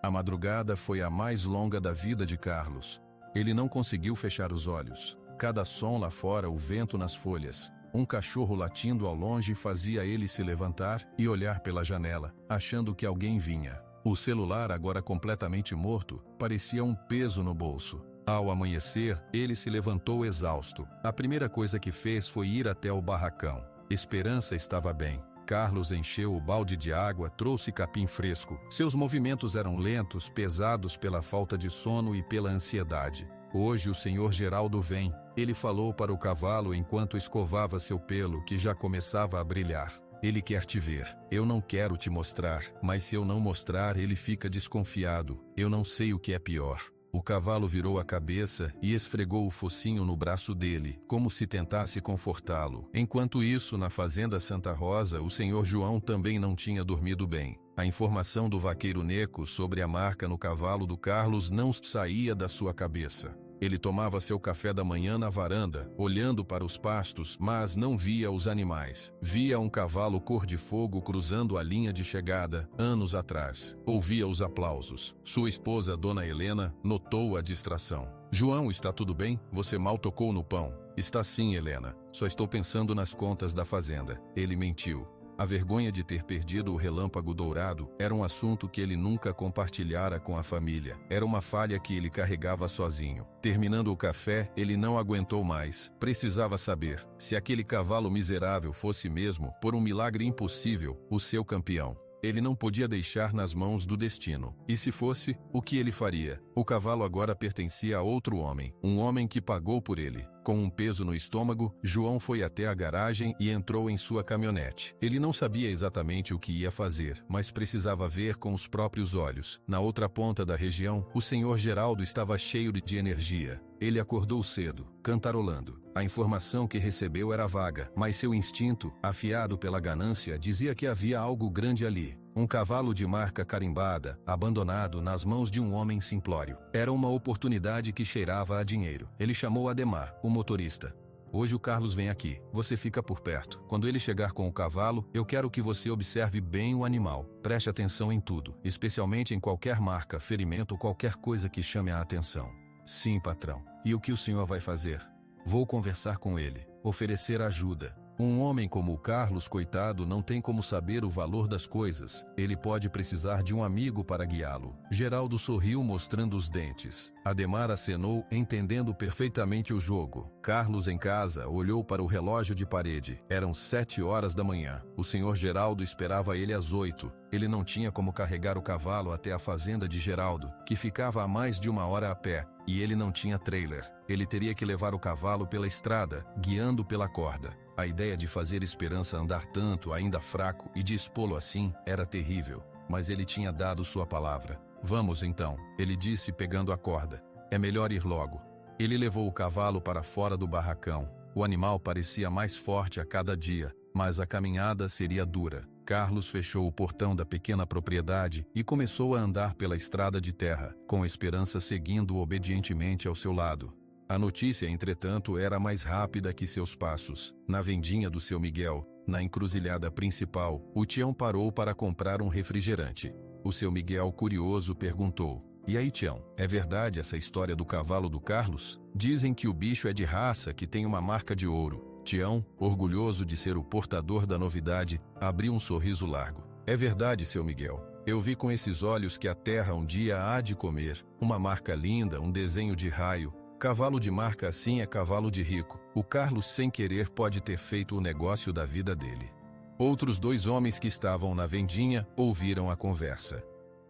A madrugada foi a mais longa da vida de Carlos. Ele não conseguiu fechar os olhos. Cada som lá fora, o vento nas folhas, um cachorro latindo ao longe fazia ele se levantar e olhar pela janela, achando que alguém vinha. O celular, agora completamente morto, parecia um peso no bolso. Ao amanhecer, ele se levantou exausto. A primeira coisa que fez foi ir até o barracão. Esperança estava bem. Carlos encheu o balde de água, trouxe capim fresco. Seus movimentos eram lentos, pesados pela falta de sono e pela ansiedade. Hoje o senhor Geraldo vem. Ele falou para o cavalo enquanto escovava seu pelo, que já começava a brilhar. Ele quer te ver. Eu não quero te mostrar, mas se eu não mostrar, ele fica desconfiado. Eu não sei o que é pior. O cavalo virou a cabeça e esfregou o focinho no braço dele, como se tentasse confortá-lo. Enquanto isso, na fazenda Santa Rosa, o senhor João também não tinha dormido bem. A informação do vaqueiro Neco sobre a marca no cavalo do Carlos não saía da sua cabeça. Ele tomava seu café da manhã na varanda, olhando para os pastos, mas não via os animais. Via um cavalo cor de fogo cruzando a linha de chegada, anos atrás. Ouvia os aplausos. Sua esposa, Dona Helena, notou a distração. João, está tudo bem? Você mal tocou no pão. Está sim, Helena. Só estou pensando nas contas da fazenda. Ele mentiu. A vergonha de ter perdido o relâmpago dourado era um assunto que ele nunca compartilhara com a família. Era uma falha que ele carregava sozinho. Terminando o café, ele não aguentou mais. Precisava saber se aquele cavalo miserável fosse mesmo, por um milagre impossível, o seu campeão. Ele não podia deixar nas mãos do destino. E se fosse, o que ele faria? O cavalo agora pertencia a outro homem, um homem que pagou por ele. Com um peso no estômago, João foi até a garagem e entrou em sua caminhonete. Ele não sabia exatamente o que ia fazer, mas precisava ver com os próprios olhos. Na outra ponta da região, o senhor Geraldo estava cheio de energia. Ele acordou cedo, cantarolando. A informação que recebeu era vaga, mas seu instinto, afiado pela ganância, dizia que havia algo grande ali. Um cavalo de marca carimbada, abandonado nas mãos de um homem simplório. Era uma oportunidade que cheirava a dinheiro. Ele chamou Ademar, o motorista. Hoje o Carlos vem aqui. Você fica por perto. Quando ele chegar com o cavalo, eu quero que você observe bem o animal. Preste atenção em tudo, especialmente em qualquer marca, ferimento ou qualquer coisa que chame a atenção. Sim, patrão. E o que o senhor vai fazer? Vou conversar com ele, oferecer ajuda. Um homem como o Carlos, coitado, não tem como saber o valor das coisas. Ele pode precisar de um amigo para guiá-lo. Geraldo sorriu mostrando os dentes. Ademar acenou, entendendo perfeitamente o jogo. Carlos, em casa, olhou para o relógio de parede. Eram 7 horas da manhã. O senhor Geraldo esperava ele às 8. Ele não tinha como carregar o cavalo até a fazenda de Geraldo, que ficava a mais de 1 hora a pé, e ele não tinha trailer. Ele teria que levar o cavalo pela estrada, guiando pela corda. A ideia de fazer Esperança andar tanto, ainda fraco, e de expô-lo assim, era terrível. Mas ele tinha dado sua palavra. Vamos então, ele disse pegando a corda. É melhor ir logo. Ele levou o cavalo para fora do barracão. O animal parecia mais forte a cada dia, mas a caminhada seria dura. Carlos fechou o portão da pequena propriedade e começou a andar pela estrada de terra, com Esperança seguindo obedientemente ao seu lado. A notícia, entretanto, era mais rápida que seus passos. Na vendinha do seu Miguel, na encruzilhada principal, o Tião parou para comprar um refrigerante. O seu Miguel, curioso, perguntou: "E aí, Tião, é verdade essa história do cavalo do Carlos? Dizem que o bicho é de raça, que tem uma marca de ouro." Tião, orgulhoso de ser o portador da novidade, abriu um sorriso largo. "É verdade, seu Miguel. Eu vi com esses olhos que a terra um dia há de comer. Uma marca linda, um desenho de raio. Cavalo de marca assim é cavalo de rico. O Carlos, sem querer, pode ter feito o negócio da vida dele." Outros 2 homens que estavam na vendinha ouviram a conversa.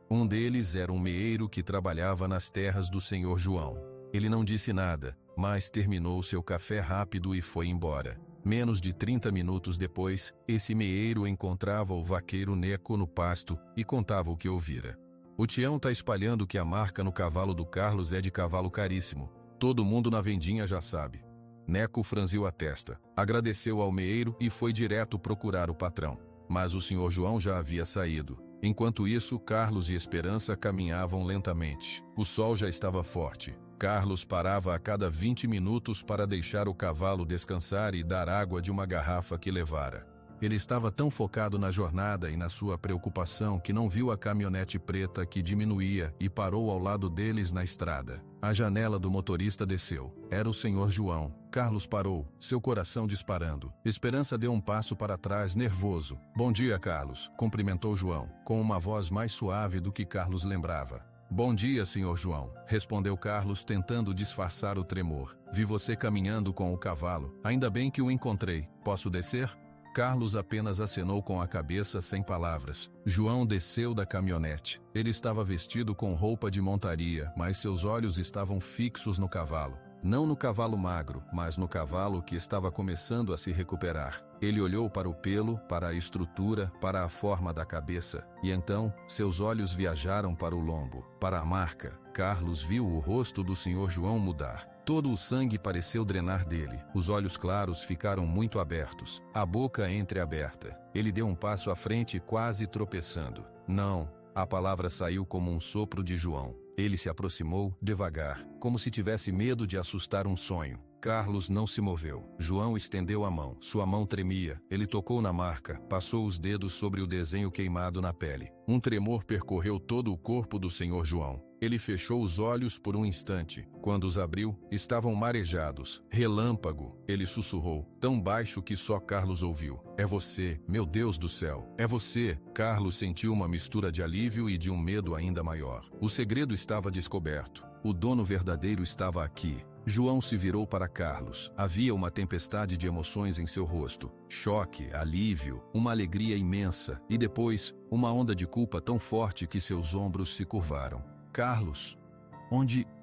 Um deles era um meeiro que trabalhava nas terras do senhor João. Ele não disse nada, mas terminou seu café rápido e foi embora. Menos de 30 minutos depois, esse meeiro encontrava o vaqueiro Neco no pasto e contava o que ouvira. "O Tião tá espalhando que a marca no cavalo do Carlos é de cavalo caríssimo. Todo mundo na vendinha já sabe." Neco franziu a testa, agradeceu ao meeiro e foi direto procurar o patrão. Mas o senhor João já havia saído. Enquanto isso, Carlos e Esperança caminhavam lentamente. O sol já estava forte. Carlos parava a cada 20 minutos para deixar o cavalo descansar e dar água de uma garrafa que levara. Ele estava tão focado na jornada e na sua preocupação que não viu a caminhonete preta que diminuía e parou ao lado deles na estrada. A janela do motorista desceu. Era o senhor João. Carlos parou, seu coração disparando. Esperança deu um passo para trás, nervoso. "Bom dia, Carlos", cumprimentou João, com uma voz mais suave do que Carlos lembrava. "Bom dia, senhor João", respondeu Carlos, tentando disfarçar o tremor. "Vi você caminhando com o cavalo. Ainda bem que o encontrei. Posso descer?" Carlos apenas acenou com a cabeça sem palavras. João desceu da caminhonete. Ele estava vestido com roupa de montaria, mas seus olhos estavam fixos no cavalo. Não no cavalo magro, mas no cavalo que estava começando a se recuperar. Ele olhou para o pelo, para a estrutura, para a forma da cabeça, e então seus olhos viajaram para o lombo, para a marca. Carlos viu o rosto do senhor João mudar. Todo o sangue pareceu drenar dele. Os olhos claros ficaram muito abertos, a boca entreaberta. Ele deu um passo à frente, quase tropeçando. "Não." A palavra saiu como um sopro de João. Ele se aproximou, devagar, como se tivesse medo de assustar um sonho. Carlos não se moveu. João estendeu a mão. Sua mão tremia. Ele tocou na marca, passou os dedos sobre o desenho queimado na pele. Um tremor percorreu todo o corpo do senhor João. Ele fechou os olhos por um instante. Quando os abriu, estavam marejados. "Relâmpago", ele sussurrou, tão baixo que só Carlos ouviu. "É você, meu Deus do céu, é você." Carlos sentiu uma mistura de alívio e de um medo ainda maior. O segredo estava descoberto. O dono verdadeiro estava aqui. João se virou para Carlos. Havia uma tempestade de emoções em seu rosto. Choque, alívio, uma alegria imensa e depois, uma onda de culpa tão forte que seus ombros se curvaram. "Carlos,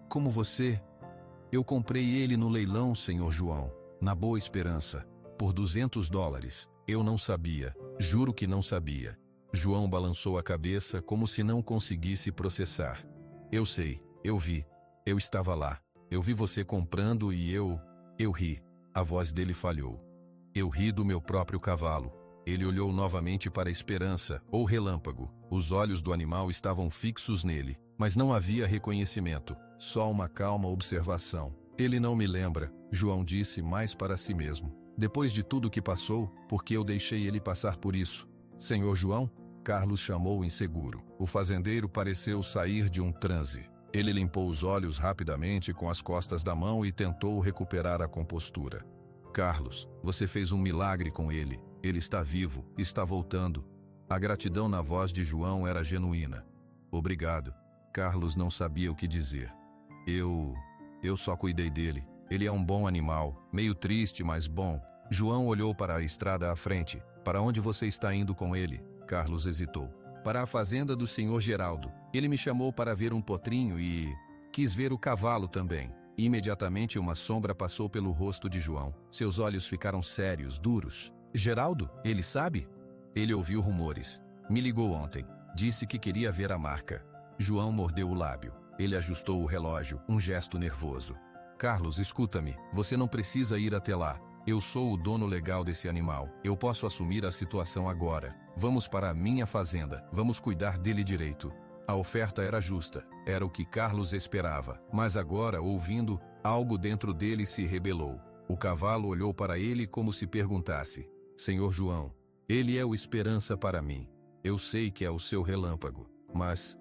como você?" "Eu comprei ele no leilão, senhor João, na Boa Esperança, por $200. Eu não sabia, juro que não sabia." João balançou a cabeça como se não conseguisse processar. "Eu sei, eu vi, eu estava lá. Eu vi você comprando e eu ri." A voz dele falhou. "Eu ri do meu próprio cavalo." Ele olhou novamente para a Esperança, ou Relâmpago. Os olhos do animal estavam fixos nele, mas não havia reconhecimento, só uma calma observação. Ele não me lembra, João disse mais para si mesmo. Depois de tudo que passou, por que eu deixei ele passar por isso? Senhor João? Carlos chamou inseguro. O fazendeiro pareceu sair de um transe. Ele limpou os olhos rapidamente com as costas da mão e tentou recuperar a compostura. Carlos, você fez um milagre com ele. Ele está vivo, está voltando. A gratidão na voz de João era genuína. Obrigado. Carlos não sabia o que dizer. Eu só cuidei dele. Ele é um bom animal, meio triste, mas bom. João olhou para a estrada à frente. Para onde você está indo com ele? Carlos hesitou. Para a fazenda do senhor Geraldo. Ele me chamou para ver um potrinho e... quis ver o cavalo também. Imediatamente uma sombra passou pelo rosto de João. Seus olhos ficaram sérios, duros. Geraldo? Ele sabe? Ele ouviu rumores. Me ligou ontem. Disse que queria ver a marca. João mordeu o lábio. Ele ajustou o relógio, um gesto nervoso. Carlos, escuta-me. Você não precisa ir até lá. Eu sou o dono legal desse animal. Eu posso assumir a situação agora. Vamos para a minha fazenda. Vamos cuidar dele direito. A oferta era justa. Era o que Carlos esperava. Mas agora, ouvindo, algo dentro dele se rebelou. O cavalo olhou para ele como se perguntasse: Senhor João, ele é o esperança para mim. Eu sei que é o seu relâmpago. Mas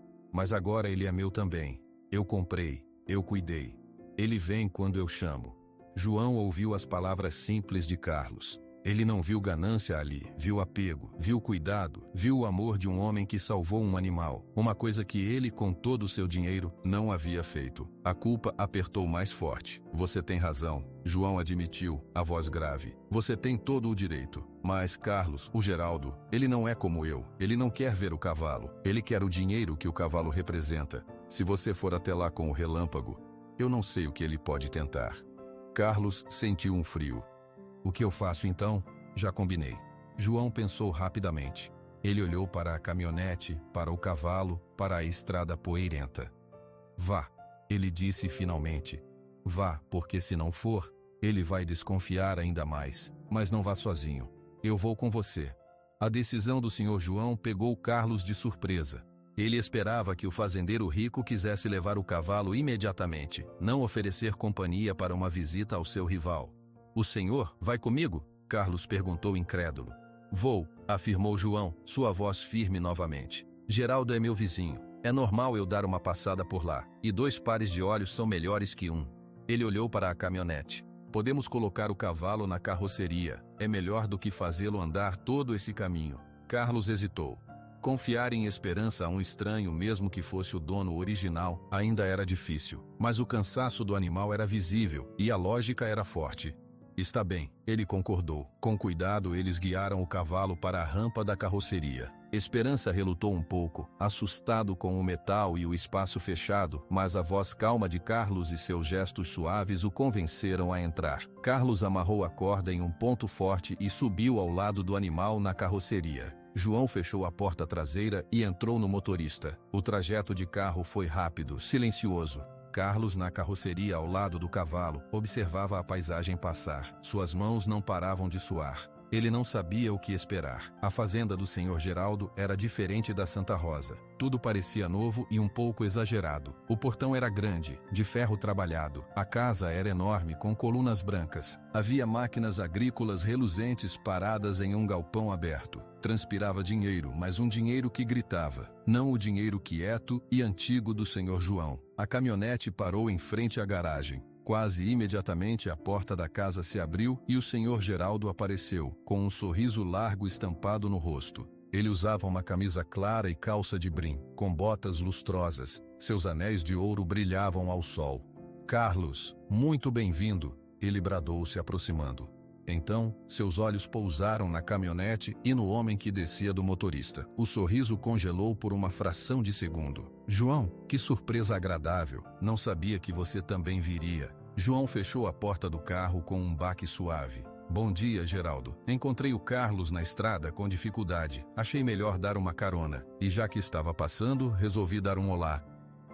agora ele é meu também. Eu comprei. Eu cuidei. Ele vem quando eu chamo. João ouviu as palavras simples de Carlos. Ele não viu ganância ali, viu apego, viu cuidado, viu o amor de um homem que salvou um animal, uma coisa que ele, com todo o seu dinheiro, não havia feito. A culpa apertou mais forte. Você tem razão, João admitiu, a voz grave. Você tem todo o direito. Mas Carlos, o Geraldo, ele não é como eu. Ele não quer ver o cavalo. Ele quer o dinheiro que o cavalo representa. Se você for até lá com o relâmpago, eu não sei o que ele pode tentar. Carlos sentiu um frio. O que eu faço então? Já combinei. João pensou rapidamente. Ele olhou para a caminhonete, para o cavalo, para a estrada poeirenta. Vá, ele disse finalmente. Vá, porque se não for, ele vai desconfiar ainda mais. Mas não vá sozinho. Eu vou com você. A decisão do senhor João pegou Carlos de surpresa. Ele esperava que o fazendeiro rico quisesse levar o cavalo imediatamente, não oferecer companhia para uma visita ao seu rival. O senhor vai comigo? Carlos perguntou incrédulo. Vou, afirmou João, sua voz firme novamente. Geraldo é meu vizinho. É normal eu dar uma passada por lá, e 2 pares de olhos são melhores que um. Ele olhou para a caminhonete. Podemos colocar o cavalo na carroceria. É melhor do que fazê-lo andar todo esse caminho. Carlos hesitou. Confiar em esperança a um estranho, mesmo que fosse o dono original, ainda era difícil. Mas o cansaço do animal era visível, e a lógica era forte. Está bem, ele concordou. Com cuidado, eles guiaram o cavalo para a rampa da carroceria. Esperança relutou um pouco, assustado com o metal e o espaço fechado, mas a voz calma de Carlos e seus gestos suaves o convenceram a entrar. Carlos amarrou a corda em um ponto forte e subiu ao lado do animal na carroceria. João fechou a porta traseira e entrou no motorista. O trajeto de carro foi rápido, silencioso. Carlos, na carroceria ao lado do cavalo, observava a paisagem passar. Suas mãos não paravam de suar. Ele não sabia o que esperar. A fazenda do senhor Geraldo era diferente da Santa Rosa. Tudo parecia novo e um pouco exagerado. O portão era grande, de ferro trabalhado. A casa era enorme, com colunas brancas. Havia máquinas agrícolas reluzentes paradas em um galpão aberto. Transpirava dinheiro, mas um dinheiro que gritava. Não o dinheiro quieto e antigo do senhor João. A caminhonete parou em frente à garagem. Quase imediatamente a porta da casa se abriu e o senhor Geraldo apareceu, com um sorriso largo estampado no rosto. Ele usava uma camisa clara e calça de brim, com botas lustrosas. Seus anéis de ouro brilhavam ao sol. Carlos, muito bem-vindo, ele bradou se aproximando. Então, seus olhos pousaram na caminhonete e no homem que descia do motorista. O sorriso congelou por uma fração de segundo. João, que surpresa agradável. Não sabia que você também viria. João fechou a porta do carro com um baque suave. Bom dia, Geraldo. Encontrei o Carlos na estrada com dificuldade. Achei melhor dar uma carona. E já que estava passando, resolvi dar um olá.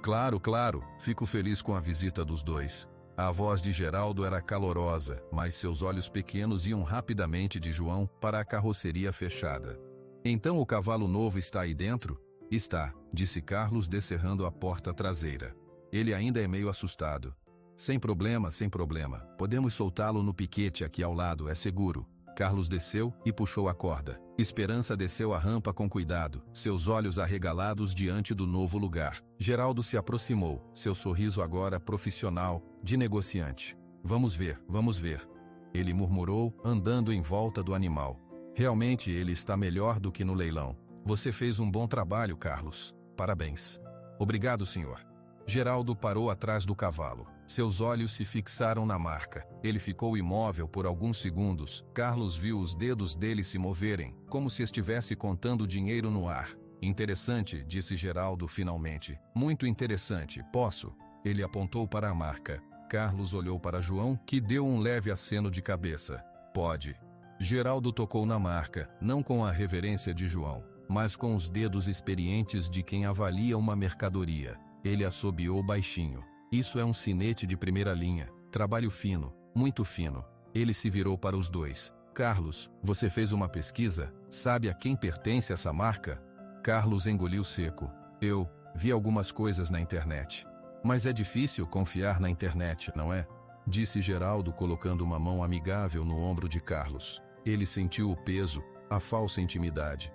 Claro, claro. Fico feliz com a visita dos dois. A voz de Geraldo era calorosa, mas seus olhos pequenos iam rapidamente de João para a carroceria fechada. Então o cavalo novo está aí dentro? Está, disse Carlos descerrando a porta traseira. Ele ainda é meio assustado. Sem problema, sem problema. Podemos soltá-lo no piquete aqui ao lado, é seguro. Carlos desceu e puxou a corda. Esperança desceu a rampa com cuidado, seus olhos arregalados diante do novo lugar. Geraldo se aproximou, seu sorriso agora profissional, de negociante. Vamos ver, vamos ver. Ele murmurou, andando em volta do animal. Realmente ele está melhor do que no leilão. Você fez um bom trabalho, Carlos. Parabéns. Obrigado, senhor. Geraldo parou atrás do cavalo. Seus olhos se fixaram na marca. Ele ficou imóvel por alguns segundos. Carlos viu os dedos dele se moverem, como se estivesse contando dinheiro no ar. Interessante, disse Geraldo finalmente. Muito interessante, posso? Ele apontou para a marca. Carlos olhou para João, que deu um leve aceno de cabeça. Pode. Geraldo tocou na marca, não com a reverência de João, mas com os dedos experientes de quem avalia uma mercadoria. Ele assobiou baixinho. Isso é um sinete de primeira linha. Trabalho fino, muito fino. Ele se virou para os dois. Carlos, você fez uma pesquisa? Sabe a quem pertence essa marca? Carlos engoliu seco. Eu vi algumas coisas na internet. Mas é difícil confiar na internet, não é? Disse Geraldo colocando uma mão amigável no ombro de Carlos. Ele sentiu o peso, a falsa intimidade.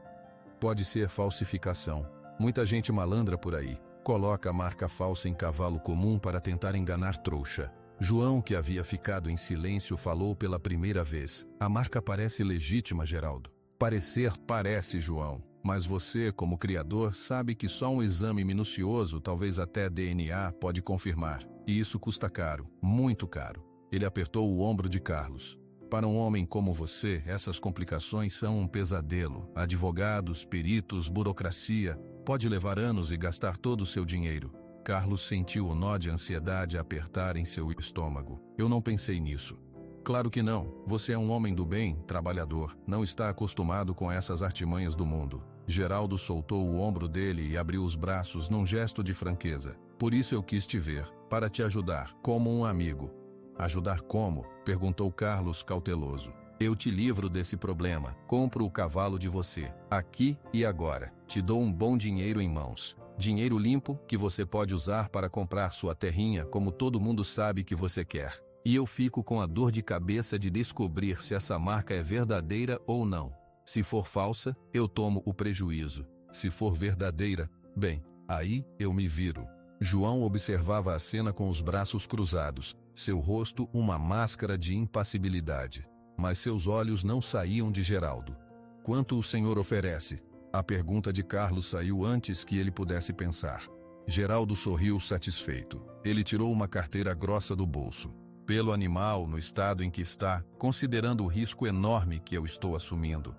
Pode ser falsificação. Muita gente malandra por aí. Coloca a marca falsa em cavalo comum para tentar enganar trouxa. João, que havia ficado em silêncio, falou pela primeira vez. A marca parece legítima, Geraldo. Parecer parece, João. Mas você, como criador, sabe que só um exame minucioso, talvez até DNA, pode confirmar. E isso custa caro, muito caro. Ele apertou o ombro de Carlos. Para um homem como você, essas complicações são um pesadelo. Advogados, peritos, burocracia. Pode levar anos e gastar todo o seu dinheiro. Carlos sentiu o nó de ansiedade apertar em seu estômago. Eu não pensei nisso. Claro que não. Você é um homem do bem, trabalhador. Não está acostumado com essas artimanhas do mundo. Geraldo soltou o ombro dele e abriu os braços num gesto de franqueza. Por isso eu quis te ver, para te ajudar, como um amigo. Ajudar como? Perguntou Carlos cauteloso. Eu te livro desse problema. Compro o cavalo de você, aqui e agora. Te dou um bom dinheiro em mãos. Dinheiro limpo que você pode usar para comprar sua terrinha como todo mundo sabe que você quer. E eu fico com a dor de cabeça de descobrir se essa marca é verdadeira ou não. Se for falsa, eu tomo o prejuízo. Se for verdadeira, bem, aí eu me viro. João observava a cena com os braços cruzados, seu rosto uma máscara de impassibilidade. Mas seus olhos não saíam de Geraldo. Quanto o senhor oferece? A pergunta de Carlos saiu antes que ele pudesse pensar. Geraldo sorriu satisfeito. Ele tirou uma carteira grossa do bolso. Pelo animal, no estado em que está, considerando o risco enorme que eu estou assumindo,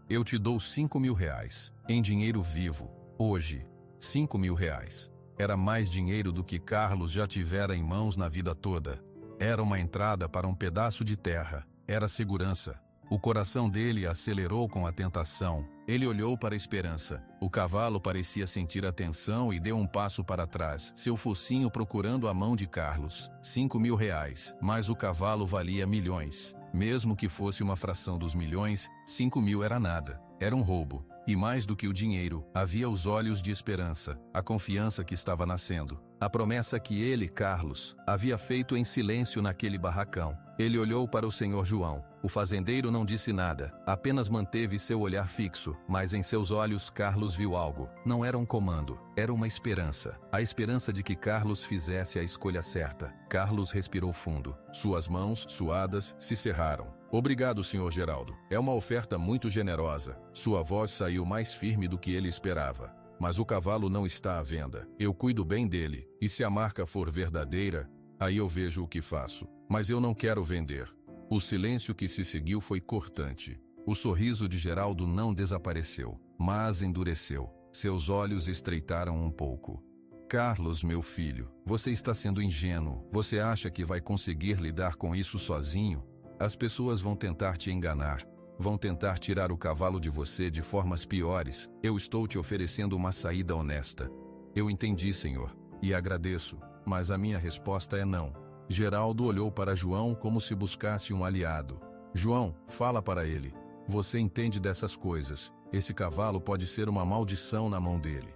eu te dou 5.000 reais, em dinheiro vivo, hoje. 5.000 reais. Era mais dinheiro do que Carlos já tivera em mãos na vida toda. Era uma entrada para um pedaço de terra. Era segurança. O coração dele acelerou com a tentação. Ele olhou para a esperança. O cavalo parecia sentir a tensão e deu um passo para trás, seu focinho procurando a mão de Carlos. 5.000 reais, mas o cavalo valia milhões. Mesmo que fosse uma fração dos milhões, 5.000 era nada. Era um roubo. E mais do que o dinheiro, havia os olhos de esperança, a confiança que estava nascendo. A promessa que ele, Carlos, havia feito em silêncio naquele barracão. Ele olhou para o senhor João. O fazendeiro não disse nada, apenas manteve seu olhar fixo, mas em seus olhos Carlos viu algo. Não era um comando, era uma esperança. A esperança de que Carlos fizesse a escolha certa. Carlos respirou fundo. Suas mãos, suadas, se cerraram. Obrigado, senhor Geraldo. É uma oferta muito generosa. Sua voz saiu mais firme do que ele esperava. Mas o cavalo não está à venda. Eu cuido bem dele, e se a marca for verdadeira, aí eu vejo o que faço. Mas eu não quero vender. O silêncio que se seguiu foi cortante. O sorriso de Geraldo não desapareceu, mas endureceu. Seus olhos estreitaram um pouco. Carlos, meu filho, você está sendo ingênuo. Você acha que vai conseguir lidar com isso sozinho? As pessoas vão tentar te enganar. Vão tentar tirar o cavalo de você de formas piores. Eu estou te oferecendo uma saída honesta. Eu entendi, senhor, e agradeço, mas a minha resposta é não. Geraldo olhou para João como se buscasse um aliado. João, fala para ele. Você entende dessas coisas. Esse cavalo pode ser uma maldição na mão dele.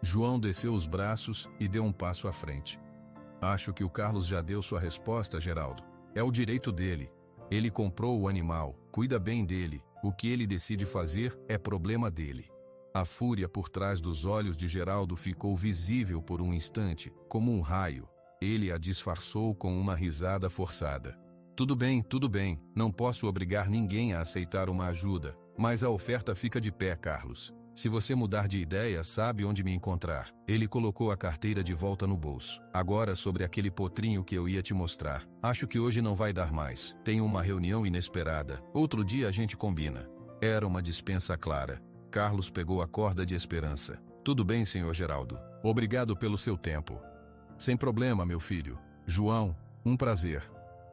João desceu os braços e deu um passo à frente. Acho que o Carlos já deu sua resposta, Geraldo. É o direito dele. Ele comprou o animal, cuida bem dele. O que ele decide fazer é problema dele. A fúria por trás dos olhos de Geraldo ficou visível por um instante, como um raio. Ele a disfarçou com uma risada forçada. Tudo bem, não posso obrigar ninguém a aceitar uma ajuda, mas a oferta fica de pé, Carlos. Se você mudar de ideia, sabe onde me encontrar. Ele colocou a carteira de volta no bolso. Agora sobre aquele potrinho que eu ia te mostrar. Acho que hoje não vai dar mais. Tenho uma reunião inesperada. Outro dia a gente combina. Era uma dispensa clara. Carlos pegou a corda de esperança. Tudo bem, senhor Geraldo. Obrigado pelo seu tempo. Sem problema, meu filho. João, um prazer.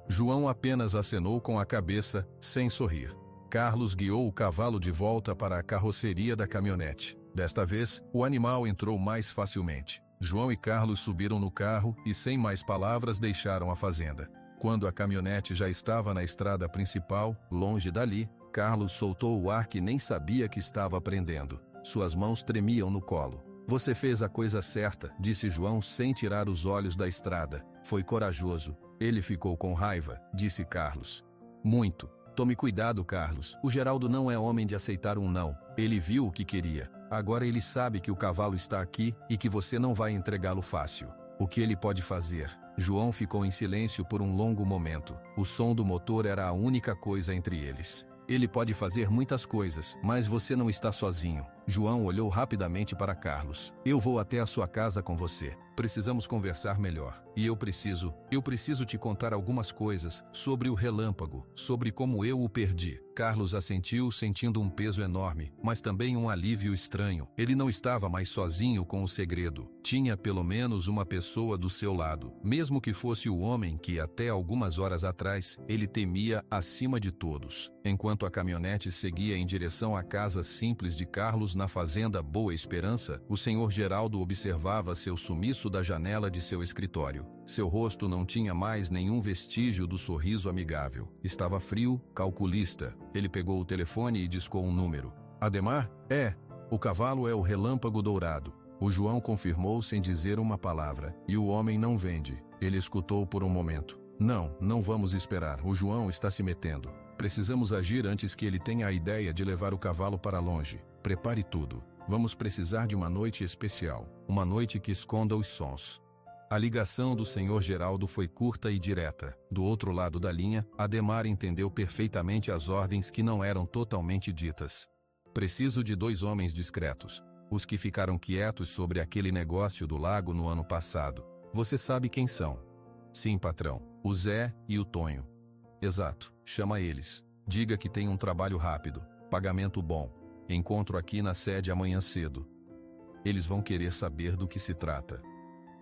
João apenas acenou com a cabeça, sem sorrir. Carlos guiou o cavalo de volta para a carroceria da caminhonete. Desta vez, o animal entrou mais facilmente. João e Carlos subiram no carro e, sem mais palavras, deixaram a fazenda. Quando a caminhonete já estava na estrada principal, longe dali, Carlos soltou o ar que nem sabia que estava prendendo. Suas mãos tremiam no colo. Você fez a coisa certa, disse João sem tirar os olhos da estrada. Foi corajoso. Ele ficou com raiva, disse Carlos. Muito. Tome cuidado, Carlos. O Geraldo não é homem de aceitar um não. Ele viu o que queria. Agora ele sabe que o cavalo está aqui e que você não vai entregá-lo fácil. O que ele pode fazer? João ficou em silêncio por um longo momento. O som do motor era a única coisa entre eles. Ele pode fazer muitas coisas, mas você não está sozinho. João olhou rapidamente para Carlos. Eu vou até a sua casa com você. Precisamos conversar melhor. E eu preciso te contar algumas coisas sobre o relâmpago, sobre como eu o perdi. Carlos assentiu, sentindo um peso enorme, mas também um alívio estranho. Ele não estava mais sozinho com o segredo. Tinha pelo menos uma pessoa do seu lado, mesmo que fosse o homem que até algumas horas atrás ele temia acima de todos. Enquanto a caminhonete seguia em direção à casa simples de Carlos na fazenda Boa Esperança, o senhor Geraldo observava seu sumiço da janela de seu escritório. Seu rosto não tinha mais nenhum vestígio do sorriso amigável. Estava frio, calculista. Ele pegou o telefone e discou um número. Ademar? O cavalo é o Relâmpago Dourado. O João confirmou sem dizer uma palavra. E o homem não vende. Ele escutou por um momento. Não vamos esperar. O João está se metendo. Precisamos agir antes que ele tenha a ideia de levar o cavalo para longe. Prepare tudo. Vamos precisar de uma noite especial. Uma noite que esconda os sons. A ligação do senhor Geraldo foi curta e direta. Do outro lado da linha, Ademar entendeu perfeitamente as ordens que não eram totalmente ditas. Preciso de 2 homens discretos. Os que ficaram quietos sobre aquele negócio do lago no ano passado. Você sabe quem são? Sim, patrão. O Zé e o Tonho. Exato. Chama eles. Diga que tem um trabalho rápido. Pagamento bom. Encontro aqui na sede amanhã cedo. Eles vão querer saber do que se trata.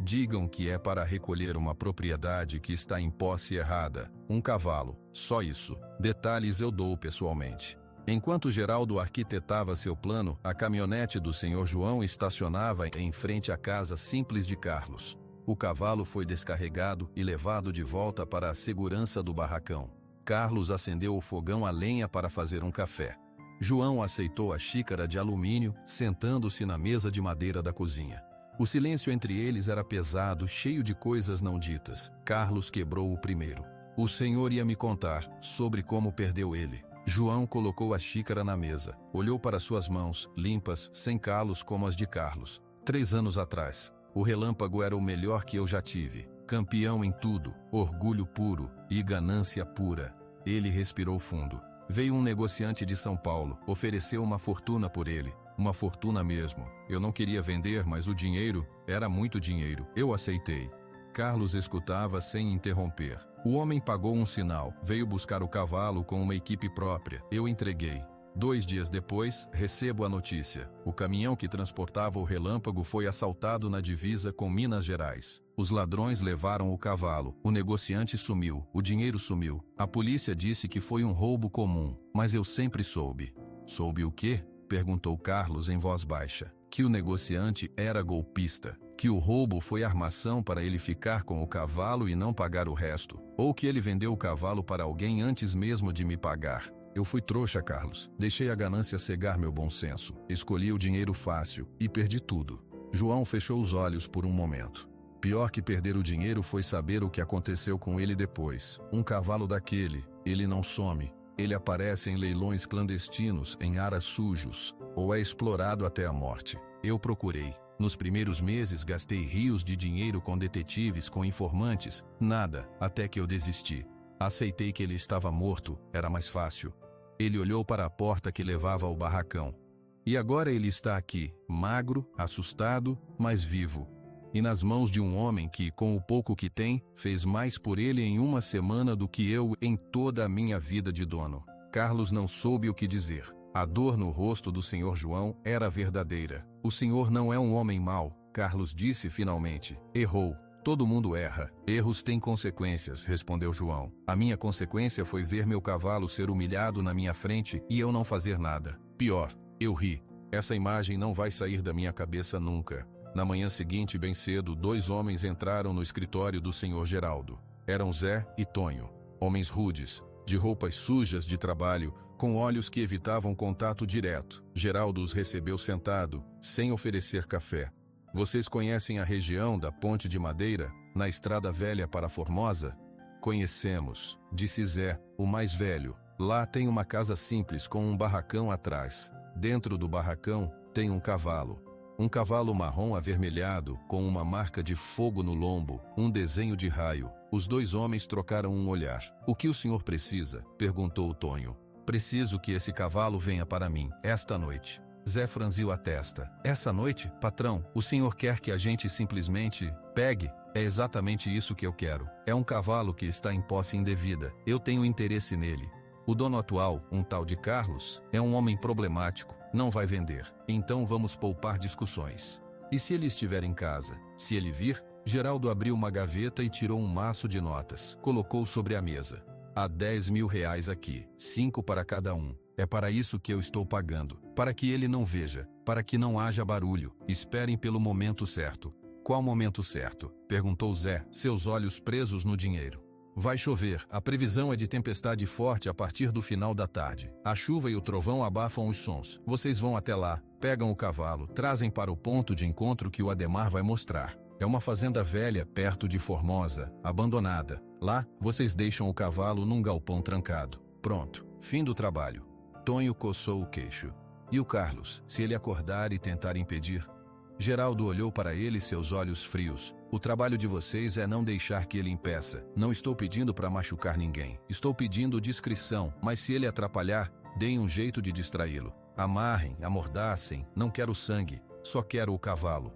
Digam que é para recolher uma propriedade que está em posse errada. Um cavalo. Só isso. Detalhes eu dou pessoalmente. Enquanto Geraldo arquitetava seu plano, a caminhonete do senhor João estacionava em frente à casa simples de Carlos. O cavalo foi descarregado e levado de volta para a segurança do barracão. Carlos acendeu o fogão a lenha para fazer um café. João aceitou a xícara de alumínio, sentando-se na mesa de madeira da cozinha. O silêncio entre eles era pesado, cheio de coisas não ditas. Carlos quebrou o primeiro. O senhor ia me contar sobre como perdeu ele. João colocou a xícara na mesa. Olhou para suas mãos, limpas, sem calos como as de Carlos. 3 anos atrás. O relâmpago era o melhor que eu já tive. Campeão em tudo, orgulho puro e ganância pura. Ele respirou fundo. Veio um negociante de São Paulo, ofereceu uma fortuna por ele. Uma fortuna mesmo. Eu não queria vender, mas o dinheiro era muito dinheiro. Eu aceitei. Carlos escutava sem interromper. O homem pagou um sinal, veio buscar o cavalo com uma equipe própria. Eu entreguei. 2 dias depois, recebo a notícia. O caminhão que transportava o relâmpago foi assaltado na divisa com Minas Gerais. Os ladrões levaram o cavalo. O negociante sumiu. O dinheiro sumiu. A polícia disse que foi um roubo comum, mas eu sempre soube. Soube o quê? Perguntou Carlos em voz baixa. Que o negociante era golpista. Que o roubo foi armação para ele ficar com o cavalo e não pagar o resto. Ou que ele vendeu o cavalo para alguém antes mesmo de me pagar. Eu fui trouxa, Carlos. Deixei a ganância cegar meu bom senso. Escolhi o dinheiro fácil e perdi tudo. João fechou os olhos por um momento. Pior que perder o dinheiro foi saber o que aconteceu com ele depois. Um cavalo daquele, ele não some. Ele aparece em leilões clandestinos, em aras sujos, ou é explorado até a morte. Eu procurei. Nos primeiros meses gastei rios de dinheiro com detetives, com informantes, nada, até que eu desisti. Aceitei que ele estava morto, era mais fácil. Ele olhou para a porta que levava ao barracão. E agora ele está aqui, magro, assustado, mas vivo. E nas mãos de um homem que, com o pouco que tem, fez mais por ele em uma semana do que eu em toda a minha vida de dono. Carlos não soube o que dizer. A dor no rosto do Sr. João era verdadeira. O senhor não é um homem mau, Carlos disse finalmente. Errou. Todo mundo erra. Erros têm consequências, respondeu João. A minha consequência foi ver meu cavalo ser humilhado na minha frente e eu não fazer nada. Pior, eu ri. Essa imagem não vai sair da minha cabeça nunca. Na manhã seguinte, bem cedo, 2 homens entraram no escritório do Sr. Geraldo. Eram Zé e Tonho. Homens rudes, de roupas sujas de trabalho, com olhos que evitavam contato direto. Geraldo os recebeu sentado, sem oferecer café. Vocês conhecem a região da Ponte de Madeira, na Estrada Velha para Formosa? Conhecemos, disse Zé, o mais velho. Lá tem uma casa simples com um barracão atrás. Dentro do barracão tem um cavalo. Um cavalo marrom avermelhado, com uma marca de fogo no lombo, um desenho de raio. Os 2 homens trocaram um olhar. O que o senhor precisa? Perguntou o Tonho. Preciso que esse cavalo venha para mim, esta noite. Zé franziu a testa. Essa noite, patrão, o senhor quer que a gente simplesmente pegue? É exatamente isso que eu quero. É um cavalo que está em posse indevida. Eu tenho interesse nele. O dono atual, um tal de Carlos, é um homem problemático. Não vai vender. Então vamos poupar discussões. E se ele estiver em casa? Se ele vir? Geraldo abriu uma gaveta e tirou um maço de notas. Colocou sobre a mesa. Há 10 mil reais aqui. 5 para cada um. É para isso que eu estou pagando. Para que ele não veja. Para que não haja barulho. Esperem pelo momento certo. Qual momento certo? Perguntou Zé, seus olhos presos no dinheiro. Vai chover. A previsão é de tempestade forte a partir do final da tarde. A chuva e o trovão abafam os sons. Vocês vão até lá, pegam o cavalo, trazem para o ponto de encontro que o Ademar vai mostrar. É uma fazenda velha perto de Formosa, abandonada. Lá, vocês deixam o cavalo num galpão trancado. Pronto. Fim do trabalho. Tonho coçou o queixo. E o Carlos, se ele acordar e tentar impedir? Geraldo olhou para ele, seus olhos frios. O trabalho de vocês é não deixar que ele impeça. Não estou pedindo para machucar ninguém. Estou pedindo discrição, mas se ele atrapalhar, deem um jeito de distraí-lo. Amarrem, amordacem, não quero sangue, só quero o cavalo.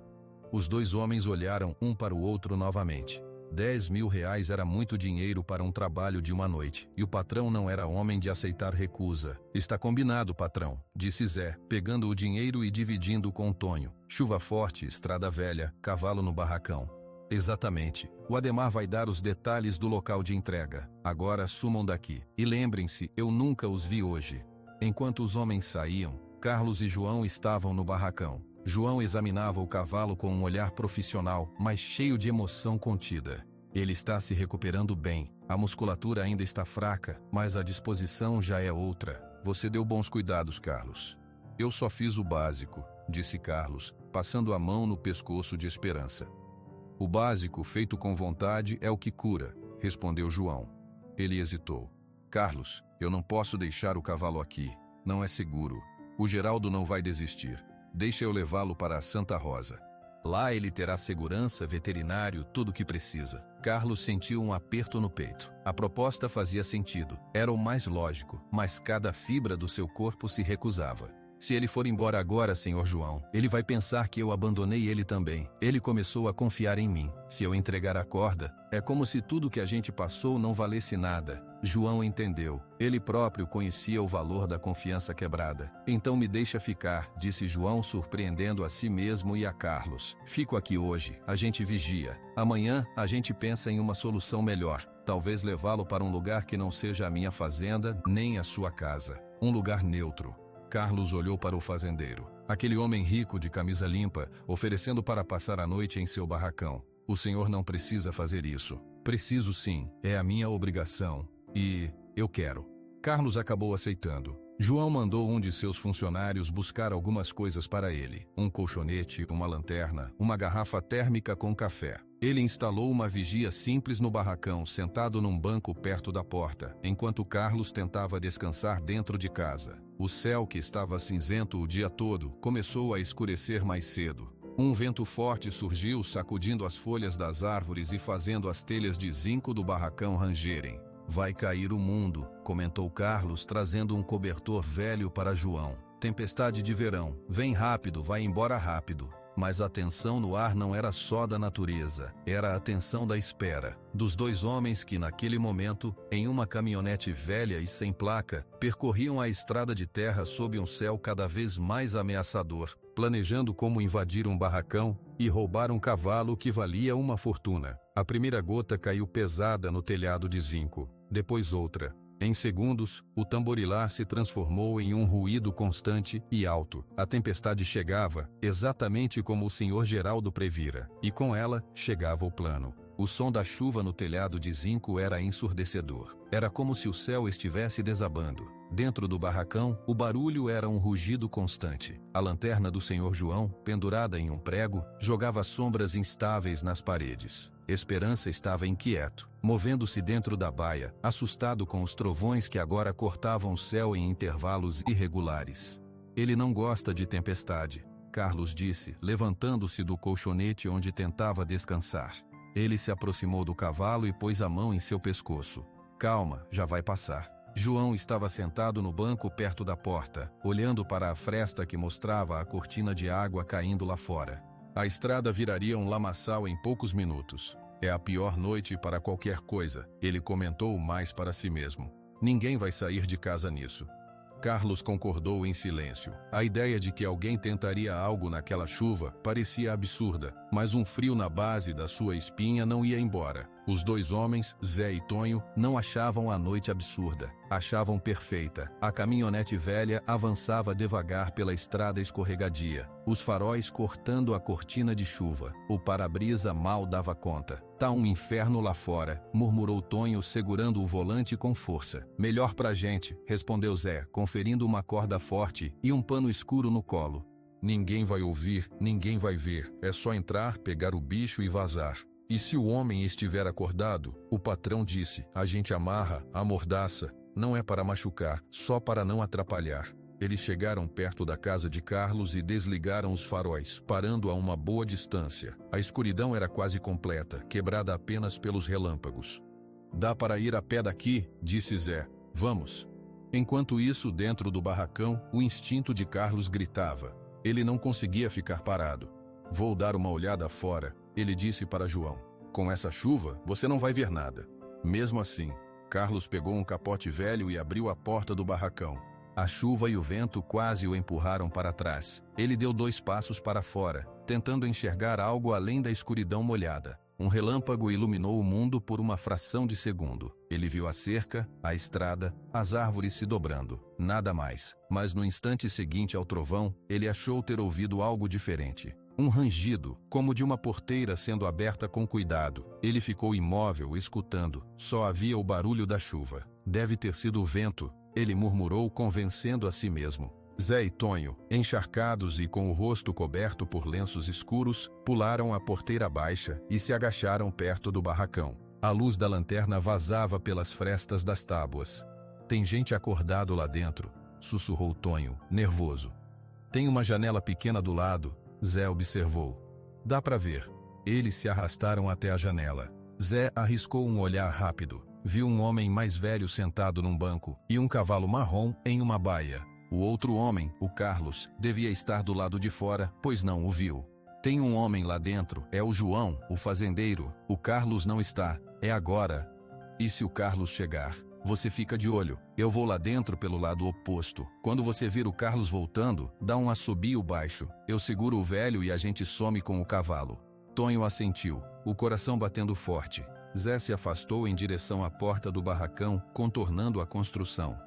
Os 2 homens olharam um para o outro novamente. 10 mil reais era muito dinheiro para um trabalho de uma noite, e o patrão não era homem de aceitar recusa. Está combinado, patrão, disse Zé, pegando o dinheiro e dividindo com Tonho. Chuva forte, estrada velha, cavalo no barracão. Exatamente. O Ademar vai dar os detalhes do local de entrega. Agora sumam daqui. E lembrem-se, eu nunca os vi hoje. Enquanto os homens saíam, Carlos e João estavam no barracão. João examinava o cavalo com um olhar profissional, mas cheio de emoção contida. Ele está se recuperando bem. A musculatura ainda está fraca, mas a disposição já é outra. Você deu bons cuidados, Carlos. Eu só fiz o básico, disse Carlos, passando a mão no pescoço de Esperança. O básico, feito com vontade, é o que cura, respondeu João. Ele hesitou. Carlos, eu não posso deixar o cavalo aqui. Não é seguro. O Geraldo não vai desistir. Deixa eu levá-lo para a Santa Rosa. Lá ele terá segurança, veterinário, tudo o que precisa. Carlos sentiu um aperto no peito. A proposta fazia sentido. Era o mais lógico, mas cada fibra do seu corpo se recusava. Se ele for embora agora, Sr. João, ele vai pensar que eu abandonei ele também. Ele começou a confiar em mim. Se eu entregar a corda, é como se tudo que a gente passou não valesse nada. João entendeu. Ele próprio conhecia o valor da confiança quebrada. Então me deixa ficar, disse João, surpreendendo a si mesmo e a Carlos. Fico aqui hoje, a gente vigia. Amanhã, a gente pensa em uma solução melhor. Talvez levá-lo para um lugar que não seja a minha fazenda, nem a sua casa. Um lugar neutro. Carlos olhou para o fazendeiro. Aquele homem rico de camisa limpa, oferecendo para passar a noite em seu barracão. O senhor não precisa fazer isso. Preciso sim, é a minha obrigação. E eu quero. Carlos acabou aceitando. João mandou um de seus funcionários buscar algumas coisas para ele: um colchonete, uma lanterna, uma garrafa térmica com café. Ele instalou uma vigia simples no barracão, sentado num banco perto da porta, enquanto Carlos tentava descansar dentro de casa. O céu, que estava cinzento o dia todo, começou a escurecer mais cedo. Um vento forte surgiu, sacudindo as folhas das árvores e fazendo as telhas de zinco do barracão rangerem. "Vai cair o mundo", comentou Carlos, trazendo um cobertor velho para João. "Tempestade de verão. Vem rápido, vai embora rápido." Mas a tensão no ar não era só da natureza, era a tensão da espera, dos dois homens que naquele momento, em uma caminhonete velha e sem placa, percorriam a estrada de terra sob um céu cada vez mais ameaçador, planejando como invadir um barracão e roubar um cavalo que valia uma fortuna. A primeira gota caiu pesada no telhado de zinco, depois outra. Em segundos, o tamborilar se transformou em um ruído constante e alto. A tempestade chegava, exatamente como o Sr. Geraldo previra, e com ela chegava o plano. O som da chuva no telhado de zinco era ensurdecedor. Era como se o céu estivesse desabando. Dentro do barracão, o barulho era um rugido constante. A lanterna do Sr. João, pendurada em um prego, jogava sombras instáveis nas paredes. Esperança estava inquieto, movendo-se dentro da baia, assustado com os trovões que agora cortavam o céu em intervalos irregulares. "Ele não gosta de tempestade", Carlos disse, levantando-se do colchonete onde tentava descansar. Ele se aproximou do cavalo e pôs a mão em seu pescoço. "Calma, já vai passar." João estava sentado no banco perto da porta, olhando para a fresta que mostrava a cortina de água caindo lá fora. A estrada viraria um lamaçal em poucos minutos. "É a pior noite para qualquer coisa", ele comentou mais para si mesmo. "Ninguém vai sair de casa nisso." Carlos concordou em silêncio. A ideia de que alguém tentaria algo naquela chuva parecia absurda, mas um frio na base da sua espinha não ia embora. Os dois homens, Zé e Tonho, não achavam a noite absurda. Achavam perfeita. A caminhonete velha avançava devagar pela estrada escorregadia, os faróis cortando a cortina de chuva. O para-brisa mal dava conta. "Tá um inferno lá fora", murmurou Tonho, segurando o volante com força. "Melhor pra gente", respondeu Zé, conferindo uma corda forte e um pano escuro no colo. "Ninguém vai ouvir, ninguém vai ver. É só entrar, pegar o bicho e vazar." "E se o homem estiver acordado?", o patrão disse. "A gente amarra, amordaça. Não é para machucar, só para não atrapalhar." Eles chegaram perto da casa de Carlos e desligaram os faróis, parando a uma boa distância. A escuridão era quase completa, quebrada apenas pelos relâmpagos. "Dá para ir a pé daqui?", disse Zé. "Vamos." Enquanto isso, dentro do barracão, o instinto de Carlos gritava. Ele não conseguia ficar parado. "Vou dar uma olhada fora", ele disse para João. "Com essa chuva, você não vai ver nada." Mesmo assim, Carlos pegou um capote velho e abriu a porta do barracão. A chuva e o vento quase o empurraram para trás. Ele deu 2 passos para fora, tentando enxergar algo além da escuridão molhada. Um relâmpago iluminou o mundo por uma fração de segundo. Ele viu a cerca, a estrada, as árvores se dobrando. Nada mais. Mas no instante seguinte ao trovão, ele achou ter ouvido algo diferente. Um rangido, como de uma porteira sendo aberta com cuidado. Ele ficou imóvel, escutando. Só havia o barulho da chuva. "Deve ter sido o vento", ele murmurou, convencendo a si mesmo. Zé e Tonho, encharcados e com o rosto coberto por lenços escuros, pularam a porteira baixa e se agacharam perto do barracão. A luz da lanterna vazava pelas frestas das tábuas. "Tem gente acordado lá dentro", sussurrou Tonho, nervoso. "Tem uma janela pequena do lado", Zé observou. "Dá para ver." Eles se arrastaram até a janela. Zé arriscou um olhar rápido. Viu um homem mais velho sentado num banco e um cavalo marrom em uma baia. O outro homem, o Carlos, devia estar do lado de fora, pois não o viu. "Tem um homem lá dentro, é o João, o fazendeiro. O Carlos não está, é agora." "E se o Carlos chegar? Você fica de olho. Eu vou lá dentro pelo lado oposto. Quando você vir o Carlos voltando, dá um assobio baixo. Eu seguro o velho e a gente some com o cavalo." Tonho assentiu, o coração batendo forte. Zé se afastou em direção à porta do barracão, contornando a construção.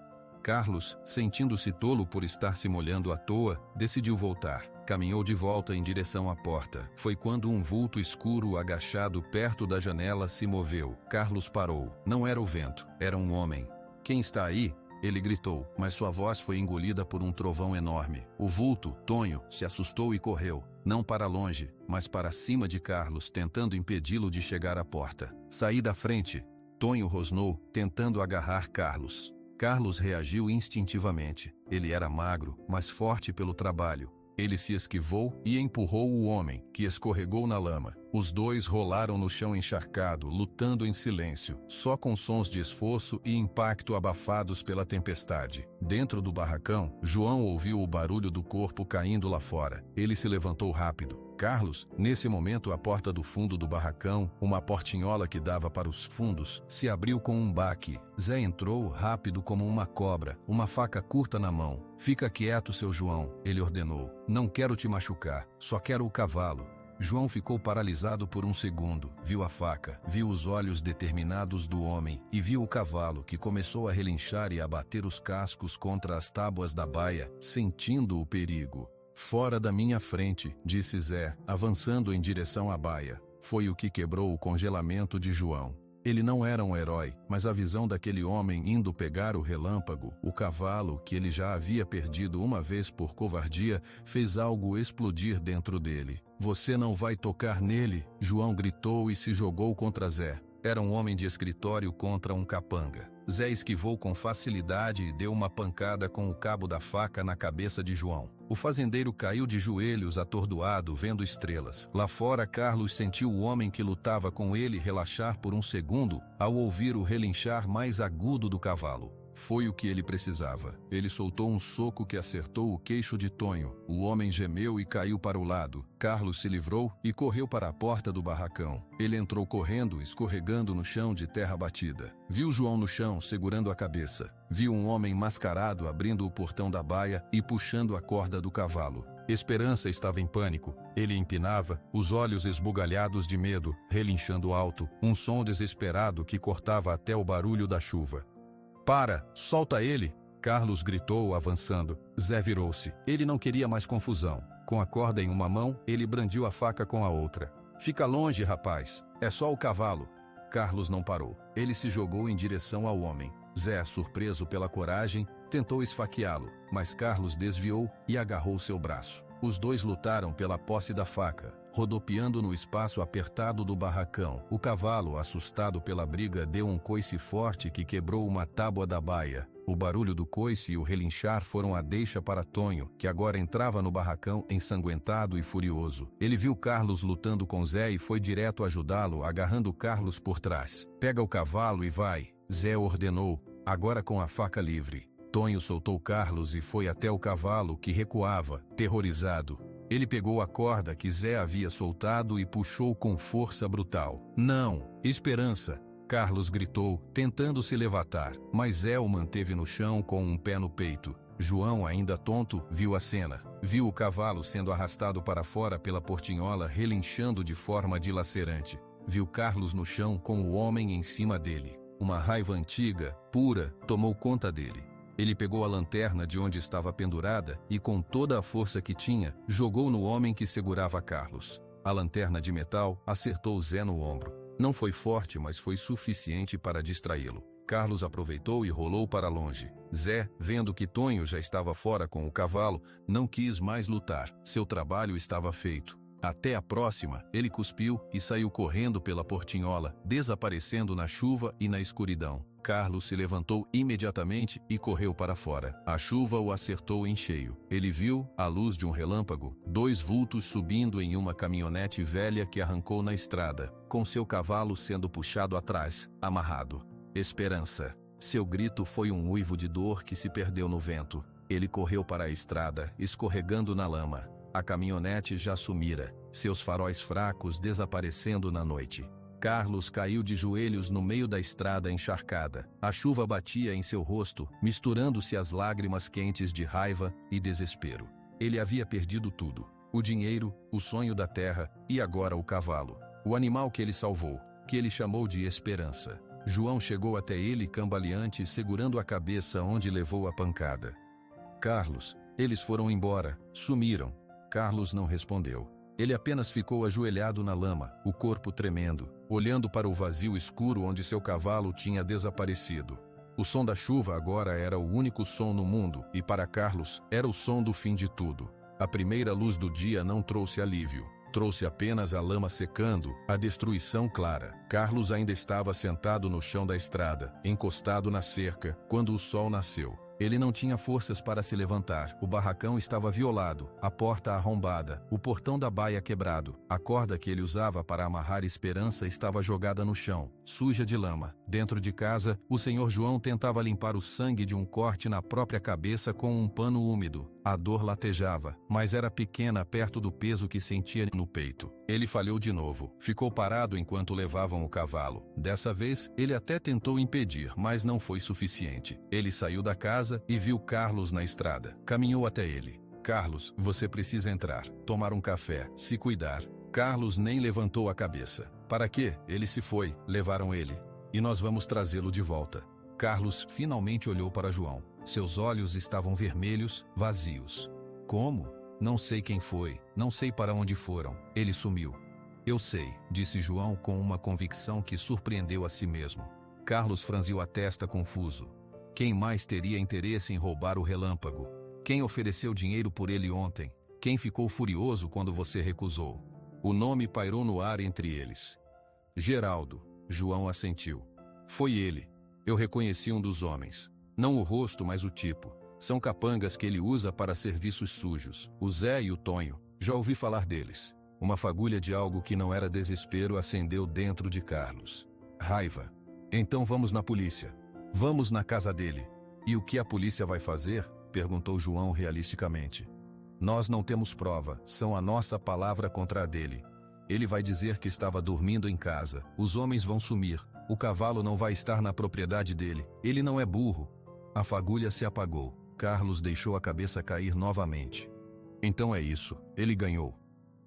Carlos, sentindo-se tolo por estar se molhando à toa, decidiu voltar. Caminhou de volta em direção à porta. Foi quando um vulto escuro agachado perto da janela se moveu. Carlos parou. Não era o vento, era um homem. "Quem está aí?", Ele gritou, mas sua voz foi engolida por um trovão enorme. O vulto, Tonho, se assustou e correu, não para longe, mas para cima de Carlos, tentando impedi-lo de chegar à porta. Saí da frente. Tonho rosnou, tentando agarrar Carlos. Carlos reagiu instintivamente. Ele era magro, mas forte pelo trabalho. Ele se esquivou e empurrou o homem, que escorregou na lama. Os dois rolaram no chão encharcado, lutando em silêncio, só com sons de esforço e impacto abafados pela tempestade. Dentro do barracão, João ouviu o barulho do corpo caindo lá fora. Ele se levantou rápido. Carlos, nesse momento a porta do fundo do barracão, uma portinhola que dava para os fundos, se abriu com um baque. Zé entrou rápido como uma cobra, uma faca curta na mão. Fica quieto, seu João, ele ordenou. Não quero te machucar, só quero o cavalo. João ficou paralisado por um segundo. Viu a faca, viu os olhos determinados do homem e viu o cavalo que começou a relinchar e a bater os cascos contra as tábuas da baia, sentindo o perigo. Fora da minha frente, disse Zé, avançando em direção à baia. Foi o que quebrou o congelamento de João. Ele não era um herói, mas a visão daquele homem indo pegar o relâmpago, o cavalo que ele já havia perdido uma vez por covardia, fez algo explodir dentro dele. Você não vai tocar nele, João gritou e se jogou contra Zé. Era um homem de escritório contra um capanga. Zé esquivou com facilidade e deu uma pancada com o cabo da faca na cabeça de João. O fazendeiro caiu de joelhos, atordoado, vendo estrelas. Lá fora, Carlos sentiu o homem que lutava com ele relaxar por um segundo ao ouvir o relinchar mais agudo do cavalo. Foi o que ele precisava. Ele soltou um soco que acertou o queixo de Tonho. O homem gemeu e caiu para o lado. Carlos se livrou e correu para a porta do barracão. Ele entrou correndo, escorregando no chão de terra batida. Viu João no chão, segurando a cabeça. Viu um homem mascarado abrindo o portão da baia e puxando a corda do cavalo. Esperança estava em pânico. Ele empinava, os olhos esbugalhados de medo, relinchando alto, um som desesperado que cortava até o barulho da chuva. Para! Solta ele! Carlos gritou, avançando. Zé virou-se. Ele não queria mais confusão. Com a corda em uma mão, ele brandiu a faca com a outra. Fica longe, rapaz. É só o cavalo. Carlos não parou. Ele se jogou em direção ao homem. Zé, surpreso pela coragem, tentou esfaqueá-lo, mas Carlos desviou e agarrou seu braço. Os dois lutaram pela posse da faca, rodopiando no espaço apertado do barracão. O cavalo, assustado pela briga, deu um coice forte que quebrou uma tábua da baia. O barulho do coice e o relinchar foram a deixa para Tonho, que agora entrava no barracão ensanguentado e furioso. Ele viu Carlos lutando com Zé e foi direto ajudá-lo, agarrando Carlos por trás. Pega o cavalo e vai, Zé ordenou, agora com a faca livre. Tonho soltou Carlos e foi até o cavalo, que recuava, terrorizado. Ele pegou a corda que Zé havia soltado e puxou com força brutal. Não! Esperança! Carlos gritou, tentando se levantar, mas Zé o manteve no chão com um pé no peito. João, ainda tonto, viu a cena. Viu o cavalo sendo arrastado para fora pela portinhola, relinchando de forma dilacerante. Viu Carlos no chão com o homem em cima dele. Uma raiva antiga, pura, tomou conta dele. Ele pegou a lanterna de onde estava pendurada e, com toda a força que tinha, jogou no homem que segurava Carlos. A lanterna de metal acertou Zé no ombro. Não foi forte, mas foi suficiente para distraí-lo. Carlos aproveitou e rolou para longe. Zé, vendo que Tonho já estava fora com o cavalo, não quis mais lutar. Seu trabalho estava feito. Até a próxima, ele cuspiu e saiu correndo pela portinhola, desaparecendo na chuva e na escuridão. Carlos se levantou imediatamente e correu para fora. A chuva o acertou em cheio. Ele viu, à luz de um relâmpago, dois vultos subindo em uma caminhonete velha que arrancou na estrada, com seu cavalo sendo puxado atrás, amarrado. Esperança. Seu grito foi um uivo de dor que se perdeu no vento. Ele correu para a estrada, escorregando na lama. A caminhonete já sumira, seus faróis fracos desaparecendo na noite. Carlos caiu de joelhos no meio da estrada encharcada. A chuva batia em seu rosto, misturando-se às lágrimas quentes de raiva e desespero. Ele havia perdido tudo: o dinheiro, o sonho da terra e agora o cavalo. O animal que ele salvou, que ele chamou de Esperança. João chegou até ele cambaleante, segurando a cabeça onde levou a pancada. Carlos, eles foram embora, sumiram. Carlos não respondeu. Ele apenas ficou ajoelhado na lama, o corpo tremendo, olhando para o vazio escuro onde seu cavalo tinha desaparecido. O som da chuva agora era o único som no mundo, e para Carlos, era o som do fim de tudo. A primeira luz do dia não trouxe alívio. Trouxe apenas a lama secando, a destruição clara. Carlos ainda estava sentado no chão da estrada, encostado na cerca, quando o sol nasceu. Ele não tinha forças para se levantar. O barracão estava violado, a porta arrombada, o portão da baia quebrado. A corda que ele usava para amarrar Esperança estava jogada no chão, suja de lama. Dentro de casa, o senhor João tentava limpar o sangue de um corte na própria cabeça com um pano úmido. A dor latejava, mas era pequena perto do peso que sentia no peito. Ele falhou de novo. Ficou parado enquanto levavam o cavalo. Dessa vez, ele até tentou impedir, mas não foi suficiente. Ele saiu da casa e viu Carlos na estrada. Caminhou até ele. Carlos, você precisa entrar, tomar um café, se cuidar. Carlos nem levantou a cabeça. Para quê? Ele se foi. Levaram ele. E nós vamos trazê-lo de volta. Carlos finalmente olhou para João. Seus olhos estavam vermelhos, vazios. Como? Não sei quem foi, não sei para onde foram. Ele sumiu. Eu sei, disse João com uma convicção que surpreendeu a si mesmo. Carlos franziu a testa confuso. Quem mais teria interesse em roubar o relâmpago? Quem ofereceu dinheiro por ele ontem? Quem ficou furioso quando você recusou? O nome pairou no ar entre eles. Geraldo. João assentiu. Foi ele. Eu reconheci um dos homens. Não o rosto, mas o tipo. São capangas que ele usa para serviços sujos. O Zé e o Tonho. Já ouvi falar deles. Uma fagulha de algo que não era desespero acendeu dentro de Carlos. Raiva. Então vamos na polícia. Vamos na casa dele. E o que a polícia vai fazer? Perguntou João realisticamente. Nós não temos prova, são a nossa palavra contra a dele. Ele vai dizer que estava dormindo em casa. Os homens vão sumir. O cavalo não vai estar na propriedade dele. Ele não é burro. A fagulha se apagou. Carlos deixou a cabeça cair novamente. Então é isso. Ele ganhou.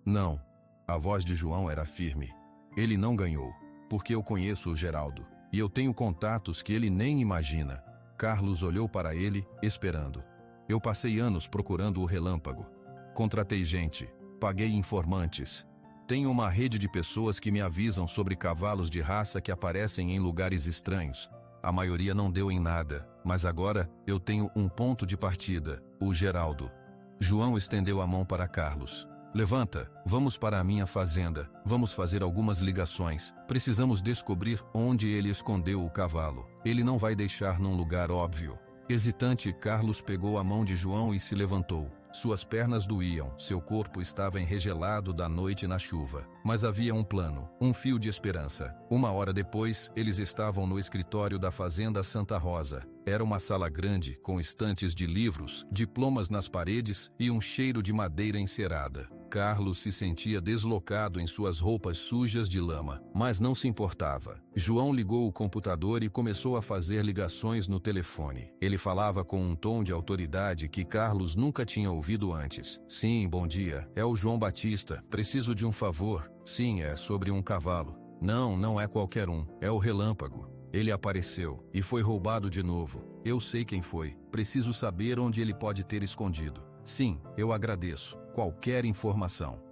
Não. A voz de João era firme. Ele não ganhou. Porque eu conheço o Geraldo. E eu tenho contatos que ele nem imagina. Carlos olhou para ele, esperando. Eu passei anos procurando o relâmpago. Contratei gente. Paguei informantes. Tenho uma rede de pessoas que me avisam sobre cavalos de raça que aparecem em lugares estranhos. A maioria não deu em nada, mas agora eu tenho um ponto de partida, o Geraldo. João estendeu a mão para Carlos. Levanta, vamos para a minha fazenda, vamos fazer algumas ligações. Precisamos descobrir onde ele escondeu o cavalo. Ele não vai deixar num lugar óbvio. Hesitante, Carlos pegou a mão de João e se levantou. Suas pernas doíam, seu corpo estava enregelado da noite na chuva. Mas havia um plano, um fio de esperança. Uma hora depois, eles estavam no escritório da Fazenda Santa Rosa. Era uma sala grande, com estantes de livros, diplomas nas paredes e um cheiro de madeira encerada. Carlos se sentia deslocado em suas roupas sujas de lama, mas não se importava. João ligou o computador e começou a fazer ligações no telefone. Ele falava com um tom de autoridade que Carlos nunca tinha ouvido antes. Sim, bom dia. É o João Batista. Preciso de um favor. Sim, é sobre um cavalo. Não, não é qualquer um. É o relâmpago. Ele apareceu e foi roubado de novo. Eu sei quem foi. Preciso saber onde ele pode ter escondido. Sim, eu agradeço. Qualquer informação.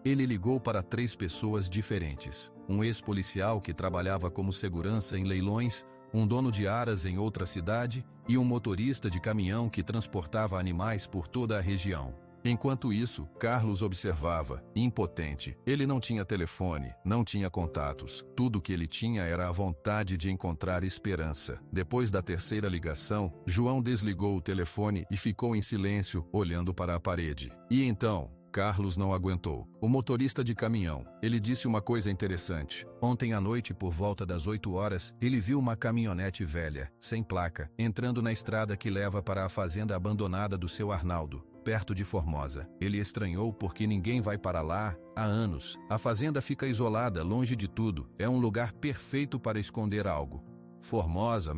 Ele ligou para 3 pessoas diferentes. Um ex-policial que trabalhava como segurança em leilões, um dono de aras em outra cidade e um motorista de caminhão que transportava animais por toda a região. Enquanto isso, Carlos observava, impotente. Ele não tinha telefone, não tinha contatos. Tudo que ele tinha era a vontade de encontrar esperança. Depois da terceira ligação, João desligou o telefone e ficou em silêncio, olhando para a parede. E então, Carlos não aguentou. O motorista de caminhão. Ele disse uma coisa interessante. Ontem à noite, por volta das 8 horas, ele viu uma caminhonete velha, sem placa, entrando na estrada que leva para a fazenda abandonada do seu Arnaldo, perto de Formosa. Ele estranhou porque ninguém vai para lá há anos. A fazenda fica isolada, longe de tudo. É um lugar perfeito para esconder algo. Formosa,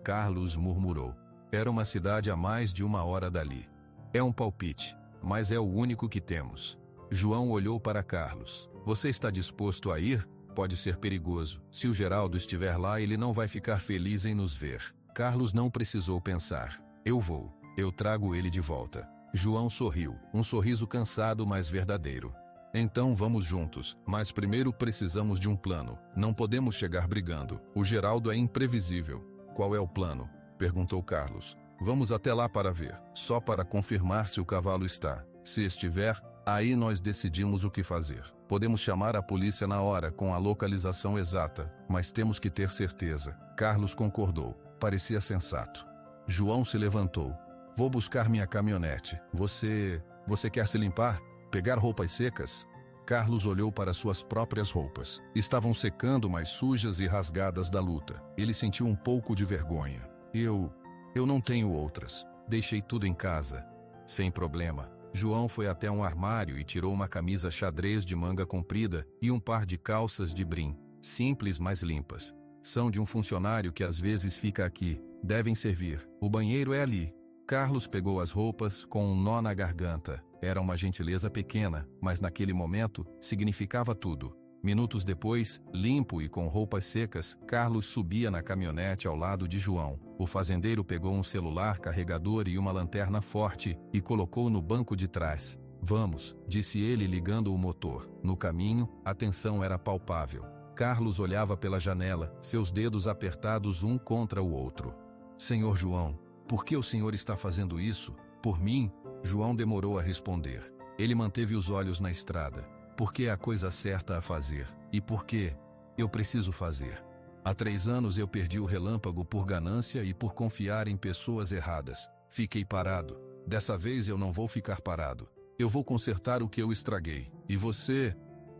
Carlos murmurou. Era uma cidade a mais de 1 hora dali. É um palpite, mas é o único que temos. João olhou para Carlos. Você está disposto a ir? Pode ser perigoso. Se o Geraldo estiver lá, ele não vai ficar feliz em nos ver. Carlos não precisou pensar. Eu vou. Eu trago ele de volta. João sorriu, um sorriso cansado, mas verdadeiro. Então vamos juntos, mas primeiro precisamos de um plano. Não podemos chegar brigando. O Geraldo é imprevisível. Qual é o plano? Perguntou Carlos. Vamos até lá para ver, só para confirmar se o cavalo está. Se estiver, aí nós decidimos o que fazer. Podemos chamar a polícia na hora com a localização exata, mas temos que ter certeza. Carlos concordou. Parecia sensato. João se levantou. Vou buscar minha caminhonete. Você quer se limpar? Pegar roupas secas? Carlos olhou para suas próprias roupas. Estavam secando, mais sujas e rasgadas da luta. Ele sentiu um pouco de vergonha. Eu não tenho outras. Deixei tudo em casa. Sem problema. João foi até um armário e tirou uma camisa xadrez de manga comprida e um par de calças de brim. Simples, mas limpas. São de um funcionário que às vezes fica aqui. Devem servir. O banheiro é ali. Carlos pegou as roupas com um nó na garganta. Era uma gentileza pequena, mas naquele momento significava tudo. Minutos depois, limpo e com roupas secas, Carlos subia na caminhonete ao lado de João. O fazendeiro pegou um celular carregador e uma lanterna forte e colocou no banco de trás. Vamos, disse ele ligando o motor. No caminho, a tensão era palpável. Carlos olhava pela janela, seus dedos apertados um contra o outro. Senhor João, por que o senhor está fazendo isso? Por mim? João demorou a responder. Ele manteve os olhos na estrada. Porque é a coisa certa a fazer. E por que eu preciso fazer. Há 3 anos eu perdi o relâmpago por ganância e por confiar em pessoas erradas. Fiquei parado. Dessa vez eu não vou ficar parado. Eu vou consertar o que eu estraguei. E você...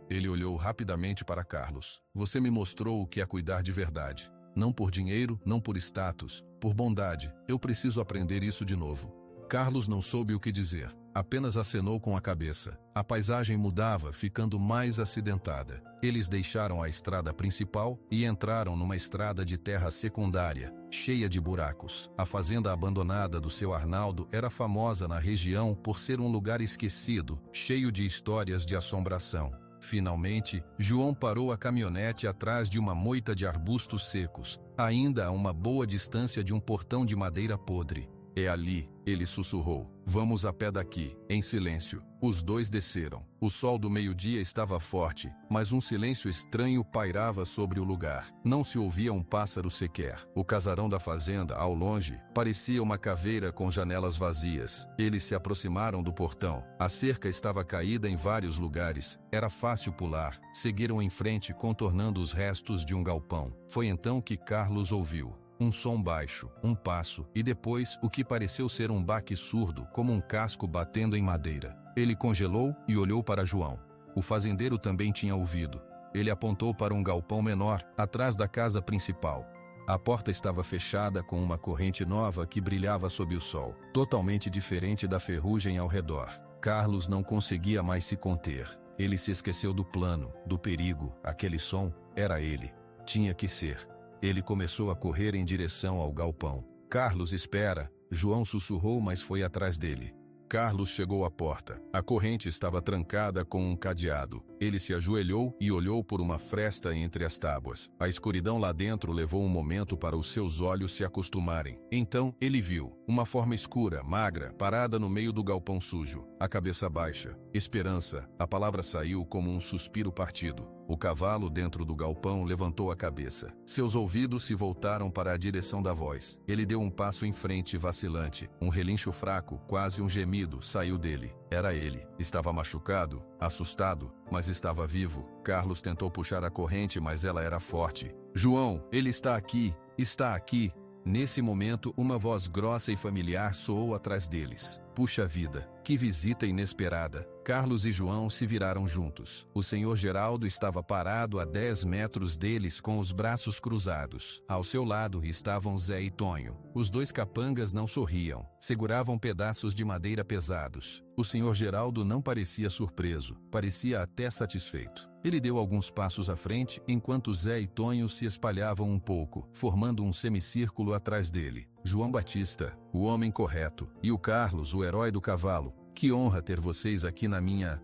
Ele olhou rapidamente para Carlos. Você me mostrou o que é cuidar de verdade. Não por dinheiro, não por status, por bondade. Eu preciso aprender isso de novo. Carlos não soube o que dizer. Apenas acenou com a cabeça. A paisagem mudava, ficando mais acidentada. Eles deixaram a estrada principal e entraram numa estrada de terra secundária, cheia de buracos. A fazenda abandonada do seu Arnaldo era famosa na região por ser um lugar esquecido, cheio de histórias de assombração. Finalmente, João parou a caminhonete atrás de uma moita de arbustos secos, ainda a uma boa distância de um portão de madeira podre. É ali, ele sussurrou. Vamos a pé daqui, em silêncio. Os dois desceram. O sol do meio-dia estava forte, mas um silêncio estranho pairava sobre o lugar. Não se ouvia um pássaro sequer. O casarão da fazenda, ao longe, parecia uma caveira com janelas vazias. Eles se aproximaram do portão. A cerca estava caída em vários lugares. Era fácil pular. Seguiram em frente, contornando os restos de um galpão. Foi então que Carlos ouviu. Um som baixo, um passo, e depois o que pareceu ser um baque surdo, como um casco batendo em madeira. Ele congelou e olhou para João. O fazendeiro também tinha ouvido. Ele apontou para um galpão menor, atrás da casa principal. A porta estava fechada com uma corrente nova que brilhava sob o sol, totalmente diferente da ferrugem ao redor. Carlos não conseguia mais se conter. Ele se esqueceu do plano, do perigo. Aquele som era ele. Tinha que ser. Ele começou a correr em direção ao galpão. Carlos, espera! João sussurrou, mas foi atrás dele. Carlos chegou à porta. A corrente estava trancada com um cadeado. Ele se ajoelhou e olhou por uma fresta entre as tábuas. A escuridão lá dentro levou um momento para os seus olhos se acostumarem. Então, ele viu uma forma escura, magra, parada no meio do galpão sujo. A cabeça baixa. Esperança. A palavra saiu como um suspiro partido. O cavalo dentro do galpão levantou a cabeça. Seus ouvidos se voltaram para a direção da voz. Ele deu um passo em frente, vacilante. Um relincho fraco, quase um gemido, saiu dele. Era ele. Estava machucado, assustado, mas estava vivo. Carlos tentou puxar a corrente, mas ela era forte. João, ele está aqui! Está aqui! Nesse momento, uma voz grossa e familiar soou atrás deles. Puxa vida, que visita inesperada! Carlos e João se viraram juntos. O senhor Geraldo estava parado a 10 metros deles com os braços cruzados. Ao seu lado estavam Zé e Tonho. Os 2 capangas não sorriam. Seguravam pedaços de madeira pesados. O senhor Geraldo não parecia surpreso. Parecia até satisfeito. Ele deu alguns passos à frente, enquanto Zé e Tonho se espalhavam um pouco, formando um semicírculo atrás dele. João Batista, o homem correto, e o Carlos, o herói do cavalo. Que honra ter vocês aqui na minha...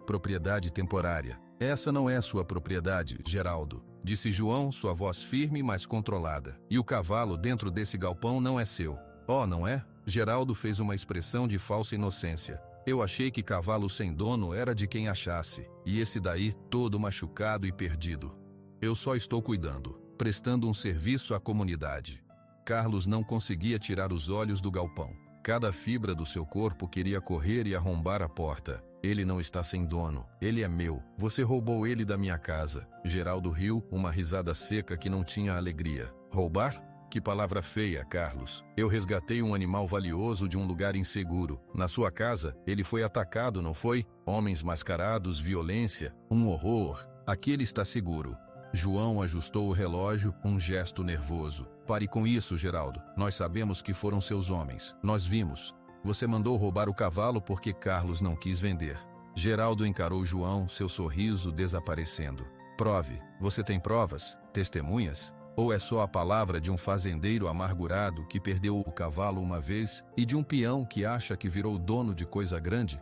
propriedade temporária. Essa não é sua propriedade, Geraldo, disse João, sua voz firme, mas controlada. E o cavalo dentro desse galpão não é seu. Oh, não é? Geraldo fez uma expressão de falsa inocência. Eu achei que cavalo sem dono era de quem achasse. E esse daí, todo machucado e perdido. Eu só estou cuidando. prestando um serviço à comunidade. Carlos não conseguia tirar os olhos do galpão. Cada fibra do seu corpo queria correr e arrombar a porta. Ele não está sem dono, ele é meu. Você roubou ele da minha casa. Geraldo riu, uma risada seca que não tinha alegria. Roubar? Que palavra feia, Carlos. Eu resgatei um animal valioso de um lugar inseguro. Na sua casa, ele foi atacado, não foi? Homens mascarados, violência, um horror. Aqui ele está seguro. João ajustou o relógio, um gesto nervoso. Pare com isso, Geraldo. Nós sabemos que foram seus homens. Nós vimos. Você mandou roubar o cavalo porque Carlos não quis vender. Geraldo encarou João, seu sorriso desaparecendo. Prove. Você tem provas? Testemunhas? Ou é só a palavra de um fazendeiro amargurado que perdeu o cavalo uma vez e de um peão que acha que virou dono de coisa grande?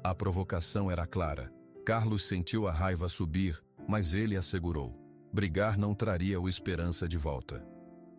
A provocação era clara. Carlos sentiu a raiva subir, mas ele assegurou. Brigar não traria o esperança de volta.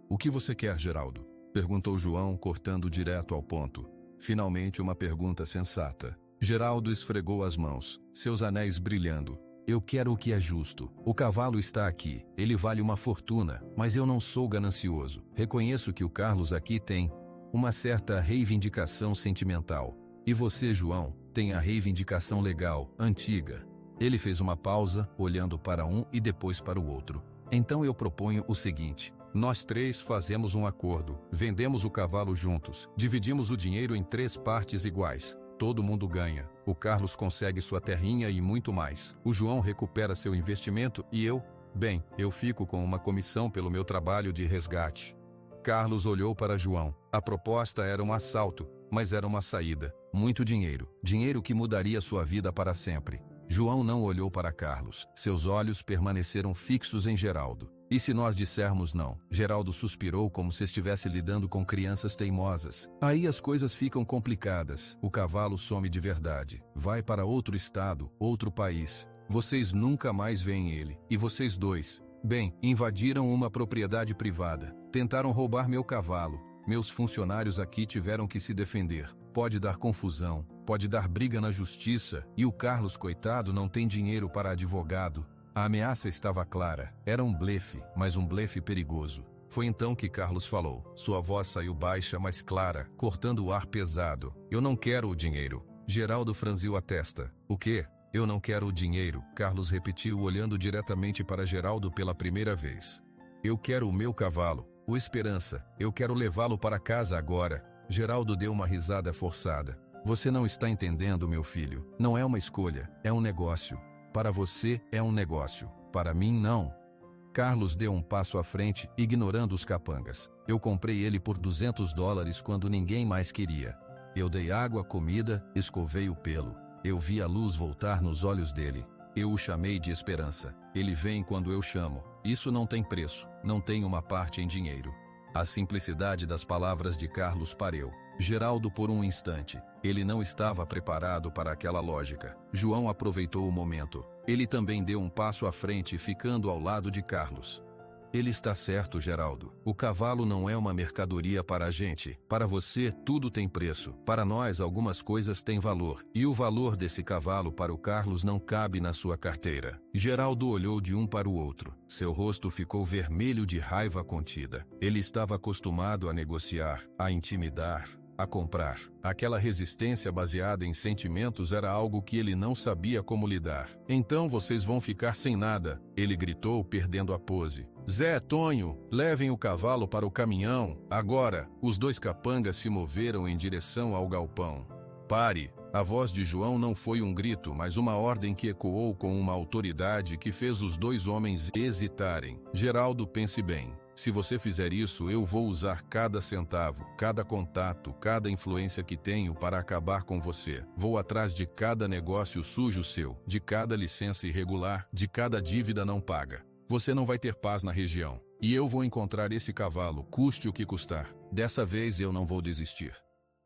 O que você quer, Geraldo? Perguntou João, cortando direto ao ponto. Finalmente uma pergunta sensata. Geraldo esfregou as mãos, seus anéis brilhando. Eu quero o que é justo. O cavalo está aqui. Ele vale uma fortuna, mas eu não sou ganancioso. Reconheço que o Carlos aqui tem uma certa reivindicação sentimental. E você, João, tem a reivindicação legal, antiga. Ele fez uma pausa, olhando para um e depois para o outro. Então eu proponho o seguinte. Nós três fazemos um acordo. Vendemos o cavalo juntos. Dividimos o dinheiro em 3 partes iguais. Todo mundo ganha. O Carlos consegue sua terrinha e muito mais. O João recupera seu investimento e eu fico com uma comissão pelo meu trabalho de resgate. Carlos olhou para João. A proposta era um assalto, mas era uma saída. Muito dinheiro. Dinheiro que mudaria sua vida para sempre. João não olhou para Carlos. Seus olhos permaneceram fixos em Geraldo. E se nós dissermos não? Geraldo suspirou como se estivesse lidando com crianças teimosas. Aí as coisas ficam complicadas. O cavalo some de verdade. Vai para outro estado, outro país. Vocês nunca mais veem ele. E vocês dois? Invadiram uma propriedade privada. Tentaram roubar meu cavalo. Meus funcionários aqui tiveram que se defender. Pode dar confusão. Pode dar briga na justiça. E o Carlos, coitado, não tem dinheiro para advogado. A ameaça estava clara. Era um blefe, mas um blefe perigoso. Foi então que Carlos falou. Sua voz saiu baixa, mas clara, cortando o ar pesado. Eu não quero o dinheiro. Geraldo franziu a testa. O quê? Eu não quero o dinheiro, Carlos repetiu, olhando diretamente para Geraldo pela primeira vez. Eu quero o meu cavalo, o Esperança. Eu quero levá-lo para casa agora. Geraldo deu uma risada forçada. Você não está entendendo, meu filho. Não é uma escolha, é um negócio. Para você é um negócio. Para mim, não. Carlos deu um passo à frente, ignorando os capangas. Eu comprei ele por $200 quando ninguém mais queria. Eu dei água, comida, escovei o pelo. Eu vi a luz voltar nos olhos dele. Eu o chamei de Esperança. Ele vem quando eu chamo. Isso não tem preço, não tem uma parte em dinheiro. A simplicidade das palavras de Carlos pareu. Geraldo por um instante. Ele não estava preparado para aquela lógica. João aproveitou o momento. Ele também deu um passo à frente, ficando ao lado de Carlos. Ele está certo, Geraldo. O cavalo não é uma mercadoria para a gente. Para você, tudo tem preço. Para nós, algumas coisas têm valor. E o valor desse cavalo para o Carlos não cabe na sua carteira. Geraldo olhou de um para o outro. Seu rosto ficou vermelho de raiva contida. Ele estava acostumado a negociar, a intimidar, a comprar. Aquela resistência baseada em sentimentos era algo que ele não sabia como lidar. Então vocês vão ficar sem nada, ele gritou, perdendo a pose. Zé, Tonho, levem o cavalo para o caminhão. Agora, os 2 capangas se moveram em direção ao galpão. Pare! A voz de João não foi um grito, mas uma ordem que ecoou com uma autoridade que fez os 2 homens hesitarem. Geraldo, pense bem. Se você fizer isso, eu vou usar cada centavo, cada contato, cada influência que tenho para acabar com você. Vou atrás de cada negócio sujo seu, de cada licença irregular, de cada dívida não paga. Você não vai ter paz na região. E eu vou encontrar esse cavalo, custe o que custar. Dessa vez eu não vou desistir.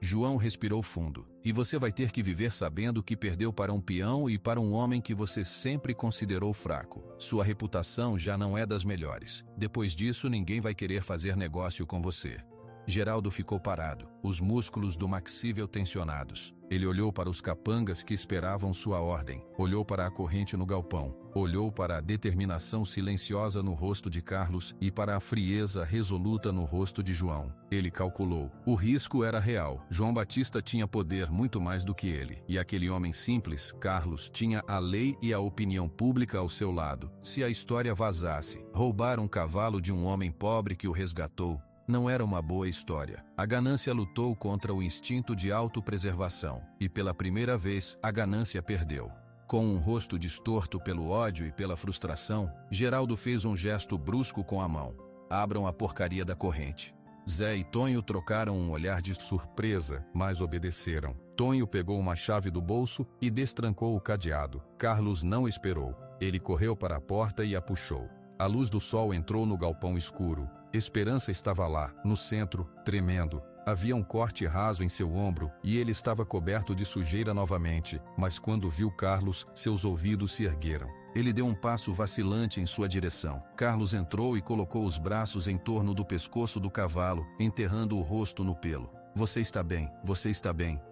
João respirou fundo. E você vai ter que viver sabendo que perdeu para um peão e para um homem que você sempre considerou fraco. Sua reputação já não é das melhores. Depois disso, ninguém vai querer fazer negócio com você. Geraldo ficou parado, os músculos do maxível tensionados. Ele olhou para os capangas que esperavam sua ordem. Olhou para a corrente no galpão. Olhou para a determinação silenciosa no rosto de Carlos e para a frieza resoluta no rosto de João. Ele calculou. O risco era real. João Batista tinha poder muito mais do que ele. E aquele homem simples, Carlos, tinha a lei e a opinião pública ao seu lado. Se a história vazasse, roubar um cavalo de um homem pobre que o resgatou, não era uma boa história. A ganância lutou contra o instinto de autopreservação. E pela primeira vez, a ganância perdeu. Com um rosto distorto pelo ódio e pela frustração, Geraldo fez um gesto brusco com a mão. Abram a porcaria da corrente. Zé e Tonho trocaram um olhar de surpresa, mas obedeceram. Tonho pegou uma chave do bolso e destrancou o cadeado. Carlos não esperou. Ele correu para a porta e a puxou. A luz do sol entrou no galpão escuro. Esperança estava lá, no centro, tremendo. Havia um corte raso em seu ombro e ele estava coberto de sujeira novamente, mas quando viu Carlos, seus ouvidos se ergueram. Ele deu um passo vacilante em sua direção. Carlos entrou e colocou os braços em torno do pescoço do cavalo, enterrando o rosto no pelo. Você está bem,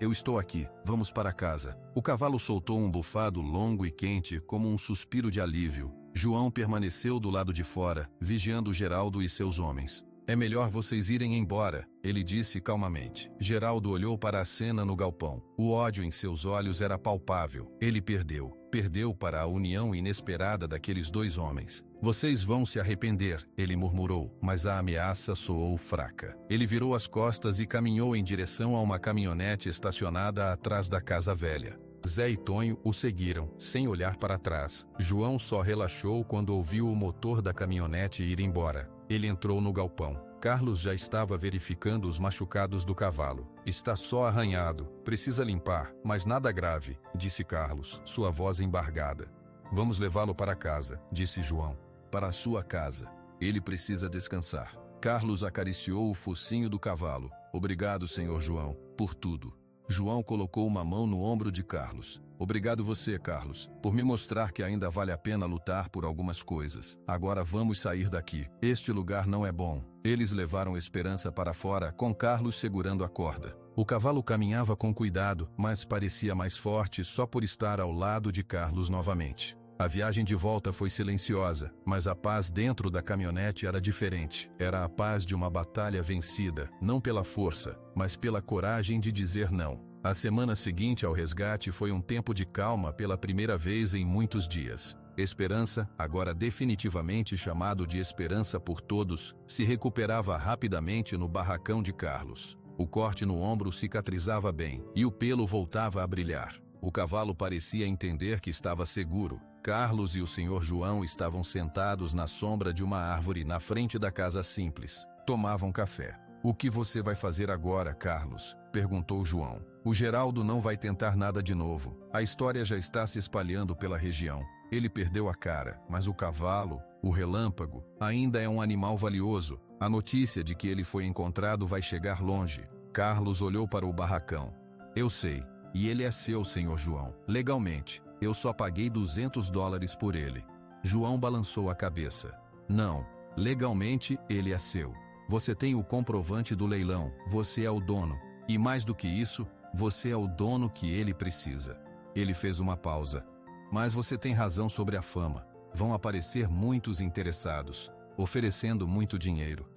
eu estou aqui, vamos para casa. O cavalo soltou um bufado longo e quente, como um suspiro de alívio. João permaneceu do lado de fora, vigiando Geraldo e seus homens. É melhor vocês irem embora, ele disse calmamente. Geraldo olhou para a cena no galpão. O ódio em seus olhos era palpável. Ele perdeu. Perdeu para a união inesperada daqueles dois homens. Vocês vão se arrepender, ele murmurou, mas a ameaça soou fraca. Ele virou as costas e caminhou em direção a uma caminhonete estacionada atrás da casa velha. Zé e Tonho o seguiram, sem olhar para trás. João só relaxou quando ouviu o motor da caminhonete ir embora. Ele entrou no galpão. Carlos já estava verificando os machucados do cavalo. Está só arranhado, precisa limpar, mas nada grave, disse Carlos, sua voz embargada. Vamos levá-lo para casa, disse João. Para a sua casa. Ele precisa descansar. Carlos acariciou o focinho do cavalo. Obrigado, senhor João, por tudo. João colocou uma mão no ombro de Carlos. Obrigado você, Carlos, por me mostrar que ainda vale a pena lutar por algumas coisas. Agora vamos sair daqui. Este lugar não é bom. Eles levaram Esperança para fora, com Carlos segurando a corda. O cavalo caminhava com cuidado, mas parecia mais forte só por estar ao lado de Carlos novamente. A viagem de volta foi silenciosa, mas a paz dentro da caminhonete era diferente. Era a paz de uma batalha vencida, não pela força, mas pela coragem de dizer não. A semana seguinte ao resgate foi um tempo de calma pela primeira vez em muitos dias. Esperança, agora definitivamente chamado de Esperança por todos, se recuperava rapidamente no barracão de Carlos. O corte no ombro cicatrizava bem, e o pelo voltava a brilhar. O cavalo parecia entender que estava seguro. Carlos e o senhor João estavam sentados na sombra de uma árvore na frente da casa simples. Tomavam café. O que você vai fazer agora, Carlos? Perguntou João. O Geraldo não vai tentar nada de novo. A história já está se espalhando pela região. Ele perdeu a cara, mas o cavalo, o relâmpago, ainda é um animal valioso. A notícia de que ele foi encontrado vai chegar longe. Carlos olhou para o barracão. Eu sei. E ele é seu, senhor João. Legalmente. Eu só paguei $200 por ele. João balançou a cabeça. Não. Legalmente, ele é seu. Você tem o comprovante do leilão. Você é o dono. E mais do que isso, você é o dono que ele precisa. Ele fez uma pausa. Mas você tem razão sobre a fama. Vão aparecer muitos interessados, oferecendo muito dinheiro.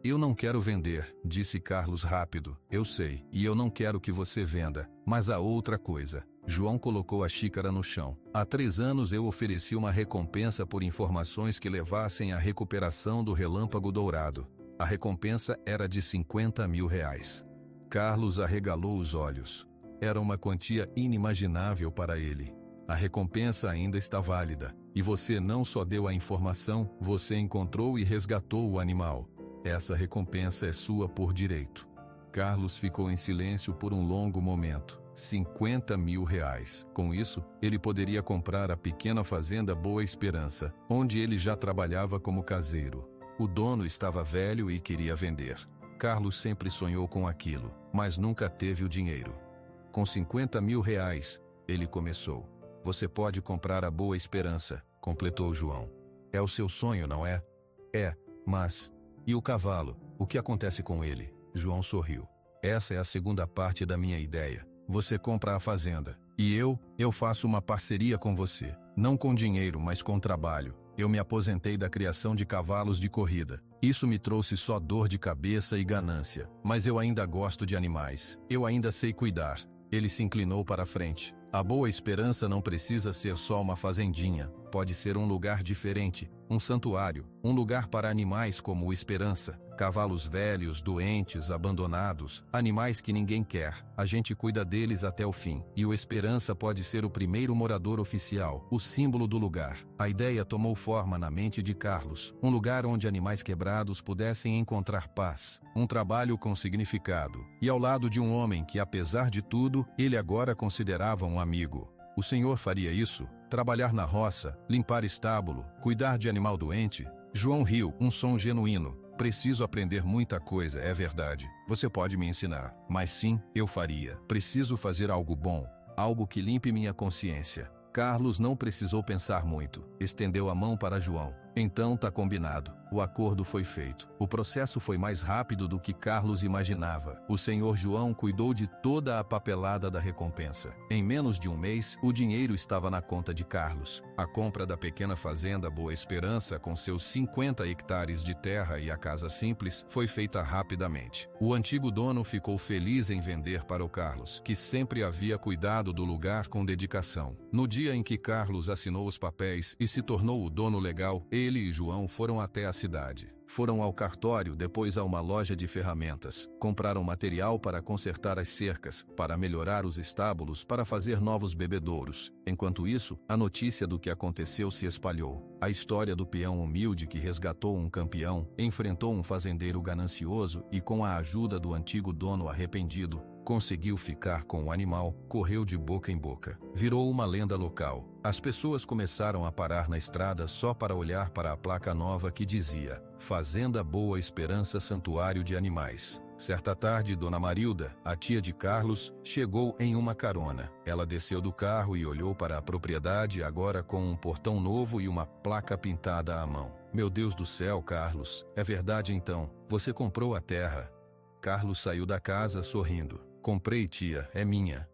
Eu não quero vender, disse Carlos rápido. Eu sei, e eu não quero que você venda. Mas há outra coisa. João colocou a xícara no chão. Há 3 anos eu ofereci uma recompensa por informações que levassem à recuperação do Relâmpago Dourado. A recompensa era de R$50 mil. Carlos arregalou os olhos. Era uma quantia inimaginável para ele. A recompensa ainda está válida. E você não só deu a informação, você encontrou e resgatou o animal. Essa recompensa é sua por direito. Carlos ficou em silêncio por um longo momento. R$50 mil. Com isso, ele poderia comprar a pequena fazenda Boa Esperança, onde ele já trabalhava como caseiro. O dono estava velho e queria vender. Carlos sempre sonhou com aquilo, mas nunca teve o dinheiro. Com R$50 mil, ele começou. Você pode comprar a Boa Esperança, completou João. É o seu sonho, não é? É, mas... E o cavalo? O que acontece com ele? João sorriu. Essa é a segunda parte da minha ideia. Você compra a fazenda. E eu faço uma parceria com você. Não com dinheiro, mas com trabalho. Eu me aposentei da criação de cavalos de corrida. Isso me trouxe só dor de cabeça e ganância. Mas eu ainda gosto de animais. Eu ainda sei cuidar. Ele se inclinou para a frente. A Boa Esperança não precisa ser só uma fazendinha. Pode ser um lugar diferente, um santuário, um lugar para animais como o Esperança. Cavalos velhos, doentes, abandonados, animais que ninguém quer. A gente cuida deles até o fim. E o Esperança pode ser o primeiro morador oficial, o símbolo do lugar. A ideia tomou forma na mente de Carlos. Um lugar onde animais quebrados pudessem encontrar paz. Um trabalho com significado. E ao lado de um homem que, apesar de tudo, ele agora considerava um amigo. O senhor faria isso? Trabalhar na roça, limpar estábulo, cuidar de animal doente? João riu, um som genuíno. Preciso aprender muita coisa, é verdade. Você pode me ensinar. Mas sim, eu faria. Preciso fazer algo bom. Algo que limpe minha consciência. Carlos não precisou pensar muito. Estendeu a mão para João. Então tá combinado. O acordo foi feito. O processo foi mais rápido do que Carlos imaginava. O senhor João cuidou de toda a papelada da recompensa. Em menos de um mês, o dinheiro estava na conta de Carlos. A compra da pequena fazenda Boa Esperança, com seus 50 hectares de terra e a casa simples, foi feita rapidamente. O antigo dono ficou feliz em vender para o Carlos, que sempre havia cuidado do lugar com dedicação. No dia em que Carlos assinou os papéis e se tornou o dono legal, ele e João foram até a cidade. Foram ao cartório, depois a uma loja de ferramentas. Compraram material para consertar as cercas, para melhorar os estábulos, para fazer novos bebedouros. Enquanto isso, a notícia do que aconteceu se espalhou. A história do peão humilde que resgatou um campeão, enfrentou um fazendeiro ganancioso e, com a ajuda do antigo dono arrependido, conseguiu ficar com o animal, correu de boca em boca. Virou uma lenda local. As pessoas começaram a parar na estrada só para olhar para a placa nova que dizia Fazenda Boa Esperança Santuário de Animais. Certa tarde, Dona Marilda, a tia de Carlos, chegou em uma carona. Ela desceu do carro e olhou para a propriedade, agora com um portão novo e uma placa pintada à mão. Meu Deus do céu, Carlos, é verdade então, você comprou a terra. Carlos saiu da casa sorrindo. Comprei, tia, é minha.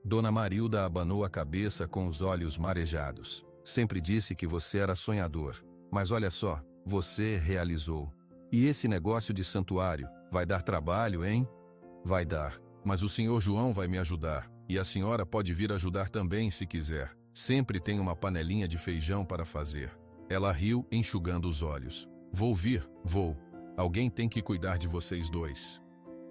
Dona Marilda abanou a cabeça com os olhos marejados. Sempre disse que você era sonhador. Mas olha só, você realizou. E esse negócio de santuário, vai dar trabalho, hein? Vai dar. Mas o senhor João vai me ajudar. E a senhora pode vir ajudar também se quiser. Sempre tem uma panelinha de feijão para fazer. Ela riu, enxugando os olhos. Vou vir, vou. Alguém tem que cuidar de vocês dois.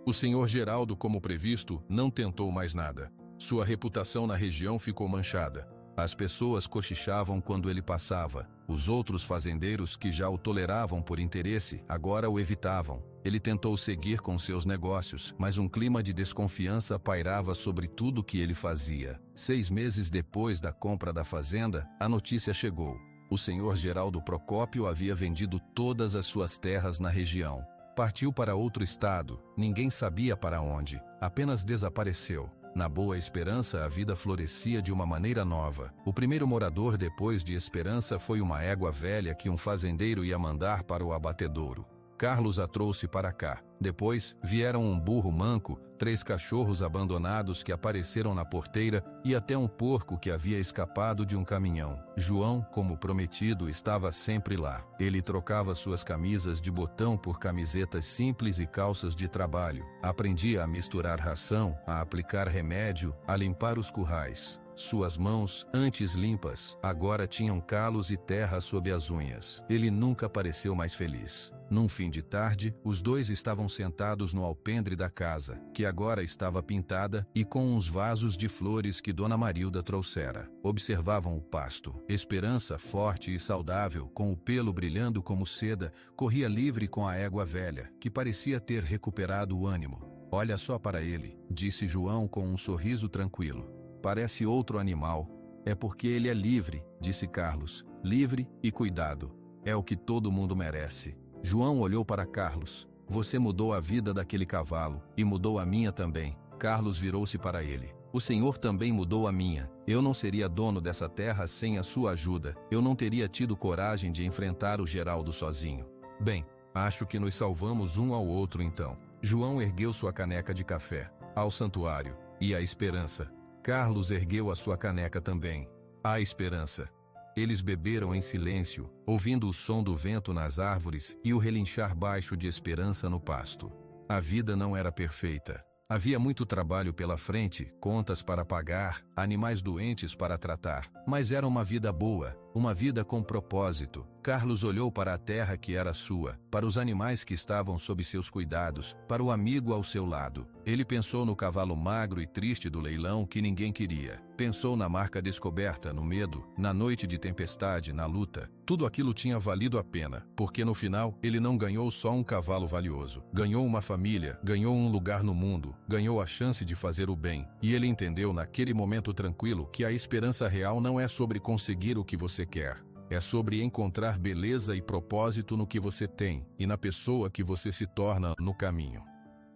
O senhor Geraldo, como previsto, não tentou mais nada. Sua reputação na região ficou manchada. As pessoas cochichavam quando ele passava. Os outros fazendeiros que já o toleravam por interesse, agora o evitavam. Ele tentou seguir com seus negócios, mas um clima de desconfiança pairava sobre tudo que ele fazia. 6 meses depois da compra da fazenda, a notícia chegou. O senhor Geraldo Procópio havia vendido todas as suas terras na região. Partiu para outro estado, ninguém sabia para onde, apenas desapareceu. Na Boa Esperança a vida florescia de uma maneira nova. O primeiro morador depois de Esperança foi uma égua velha que um fazendeiro ia mandar para o abatedouro. Carlos a trouxe para cá. Depois vieram um burro manco, 3 cachorros abandonados que apareceram na porteira e até um porco que havia escapado de um caminhão. João, como prometido, estava sempre lá. Ele trocava suas camisas de botão por camisetas simples e calças de trabalho. Aprendia a misturar ração, a aplicar remédio, a limpar os currais. Suas mãos, antes limpas, agora tinham calos e terra sob as unhas. Ele nunca pareceu mais feliz. Num fim de tarde, os dois estavam sentados no alpendre da casa, que agora estava pintada e com uns vasos de flores que Dona Marilda trouxera. Observavam o pasto. Esperança, forte e saudável, com o pelo brilhando como seda, corria livre com a égua velha, que parecia ter recuperado o ânimo. Olha só para ele, disse João com um sorriso tranquilo. Parece outro animal. É porque ele é livre, disse Carlos. Livre e cuidado. É o que todo mundo merece. João olhou para Carlos. Você mudou a vida daquele cavalo, e mudou a minha também. Carlos virou-se para ele. O senhor também mudou a minha. Eu não seria dono dessa terra sem a sua ajuda. Eu não teria tido coragem de enfrentar o Geraldo sozinho. Bem, acho que nos salvamos um ao outro então. João ergueu sua caneca de café. Ao santuário. E à esperança. Carlos ergueu a sua caneca também. À esperança. Eles beberam em silêncio, ouvindo o som do vento nas árvores e o relinchar baixo de esperança no pasto. A vida não era perfeita. Havia muito trabalho pela frente, contas para pagar, animais doentes para tratar. Mas era uma vida boa, uma vida com propósito. Carlos olhou para a terra que era sua, para os animais que estavam sob seus cuidados, para o amigo ao seu lado. Ele pensou no cavalo magro e triste do leilão que ninguém queria. Pensou na marca descoberta, no medo, na noite de tempestade, na luta. Tudo aquilo tinha valido a pena, porque no final ele não ganhou só um cavalo valioso. Ganhou uma família, ganhou um lugar no mundo, ganhou a chance de fazer o bem. E ele entendeu naquele momento tranquilo que a esperança real não é sobre conseguir o que você quer. É sobre encontrar beleza e propósito no que você tem e na pessoa que você se torna no caminho.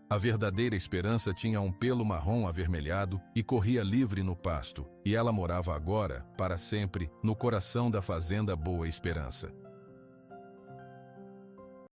A verdadeira esperança tinha um pelo marrom avermelhado e corria livre no pasto, e ela morava agora, para sempre, no coração da fazenda Boa Esperança.